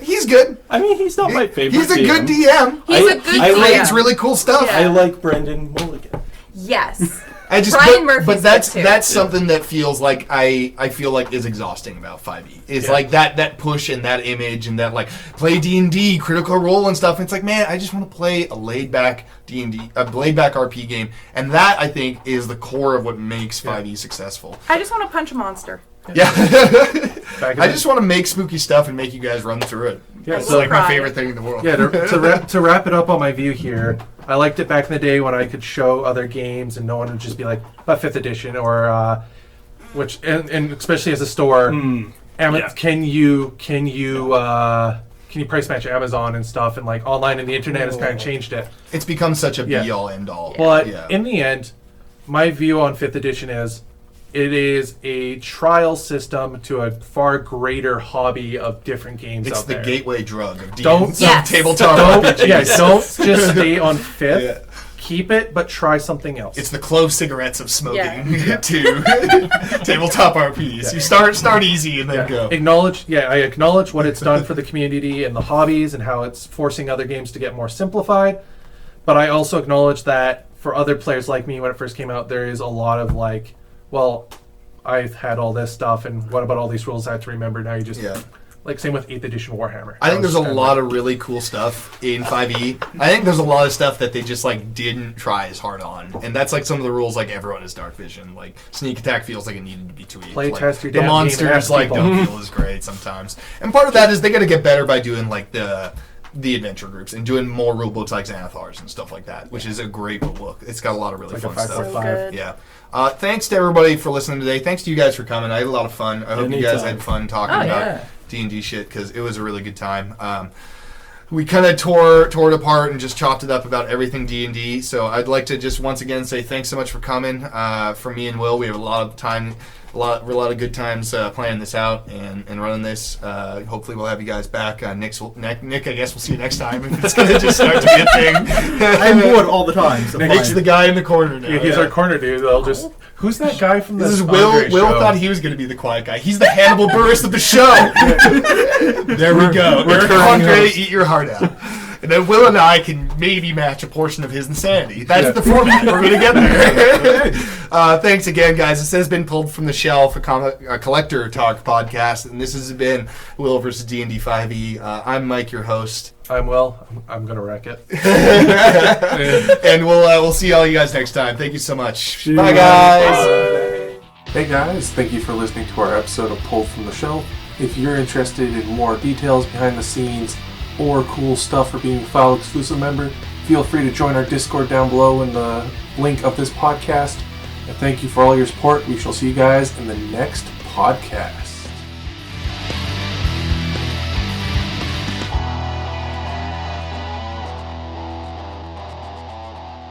Speaker 1: he's good.
Speaker 3: I mean, he's not my favorite.
Speaker 1: He's a
Speaker 3: DM.
Speaker 1: good DM.
Speaker 4: He's
Speaker 3: I-
Speaker 4: a good
Speaker 3: I
Speaker 4: DM.
Speaker 3: like
Speaker 1: It's really cool stuff.
Speaker 4: Yeah.
Speaker 3: I like Brendan Mulligan.
Speaker 4: Yes.
Speaker 1: I just,
Speaker 4: Brian Murphy's
Speaker 1: but that's
Speaker 4: good too.
Speaker 1: that's something that feels like I feel like is exhausting about 5e. It's
Speaker 2: Yeah.
Speaker 1: like that push and that image and that like play D&D, Critical Role and stuff. It's like, man, I just want to play a laid back D&D, a laid back RP game, and that I think is the core of what makes 5e successful.
Speaker 4: I just want to punch a monster.
Speaker 1: Yeah,
Speaker 2: Back in
Speaker 1: I
Speaker 2: the-
Speaker 1: just want to make spooky stuff and make you guys run through it.
Speaker 2: Yeah,
Speaker 1: It's
Speaker 2: so-
Speaker 1: like my
Speaker 4: Cry.
Speaker 1: favorite thing in the world.
Speaker 2: Yeah, to wrap it up on my view here, I liked it back in the day when I could show other games and no one would just be like, 5th edition or, and especially as a store,
Speaker 3: Yeah.
Speaker 2: can you price match Amazon and stuff, and like online and the internet has kind of changed it.
Speaker 1: It's become such a
Speaker 2: Yeah.
Speaker 1: be all end all.
Speaker 2: But
Speaker 1: yeah.
Speaker 2: in the end, my view on 5th edition is it is a trial system to a far greater hobby of different games
Speaker 1: It's
Speaker 2: out
Speaker 1: the
Speaker 2: there.
Speaker 1: gateway drug of
Speaker 2: Don't-
Speaker 4: Yes.
Speaker 1: tabletop
Speaker 2: Don't,
Speaker 1: RPGs.
Speaker 2: yeah, don't just stay on 5th.
Speaker 1: Yeah.
Speaker 2: Keep it, but try something else.
Speaker 1: It's the clove cigarettes of smoking
Speaker 4: Yeah.
Speaker 1: to tabletop RPs. You start easy and then go.
Speaker 2: I acknowledge what it's done for the community and the hobbies and how it's forcing other games to get more simplified. But I also acknowledge that for other players like me, when it first came out, there is a lot of like, well, I've had all this stuff, and what about all these rules I have to remember? Now you just
Speaker 1: Yeah.
Speaker 2: like same with 8th edition Warhammer.
Speaker 1: I think there's a lot of really cool stuff in 5e. I think there's a lot of stuff that they just like didn't try as hard on, and that's like some of the rules. Like everyone has dark vision. Like sneak attack feels like it needed to be tweaked.
Speaker 2: Play
Speaker 1: like,
Speaker 2: test your
Speaker 1: the
Speaker 2: damn game and
Speaker 1: monsters
Speaker 2: ask
Speaker 1: like
Speaker 2: people.
Speaker 1: don't feel as great sometimes, and part of that is they got to get better by doing like the adventure groups and doing more rule books like Xanathars and stuff like that, which is a great book. It's got a lot of really
Speaker 2: It's like
Speaker 1: fun
Speaker 2: a
Speaker 1: stuff.
Speaker 2: 5.5.
Speaker 4: good.
Speaker 1: Yeah. Thanks to everybody for listening today. Thanks to you guys for coming. I had a lot of fun. I hope you guys
Speaker 3: Anytime.
Speaker 1: had fun talking
Speaker 4: Oh,
Speaker 1: about
Speaker 5: yeah.
Speaker 1: D&D shit because it was a really good time. We kind of tore it apart and just chopped it up about everything D&D. So I'd like to just once again say thanks so much for coming. For me and Will, we have a lot of time, a lot of good times planning this out and running this. Hopefully we'll have you guys back. Nick, I guess we'll see you next time if it's going to just start to be a thing.
Speaker 6: I'm bored all the time. So
Speaker 1: Nick's
Speaker 6: fine.
Speaker 1: the guy in the corner now.
Speaker 2: Yeah, he's
Speaker 1: Yeah.
Speaker 2: our corner dude. They'll just who's that guy from the
Speaker 1: This is Will.
Speaker 2: Andre
Speaker 1: Will
Speaker 2: show?
Speaker 1: thought he was going to be the quiet guy. He's the Hannibal Buress of the show. There we go. Eric
Speaker 2: recurring
Speaker 1: Andre,
Speaker 2: host.
Speaker 1: eat your heart out. And then Will and I can maybe match a portion of his insanity. That's
Speaker 2: Yeah.
Speaker 1: the format. We're going to get there. Thanks again, guys. This has been Pulled from the Shelf, a collector talk podcast. And this has been Will versus D&D 5e. I'm Mike, your host.
Speaker 2: I'm Will. I'm gonna wreck it.
Speaker 1: And we'll see all you guys next time. Thank you so much. Bye,
Speaker 3: Cheers.
Speaker 1: guys.
Speaker 2: Bye. Hey guys, thank you for listening to our episode of Pulled from the Shelf. If you're interested in more details behind the scenes or cool stuff for being a File exclusive member, feel free to join our Discord down below in the link of this podcast. And thank you for all your support. We shall see you guys in the next podcast.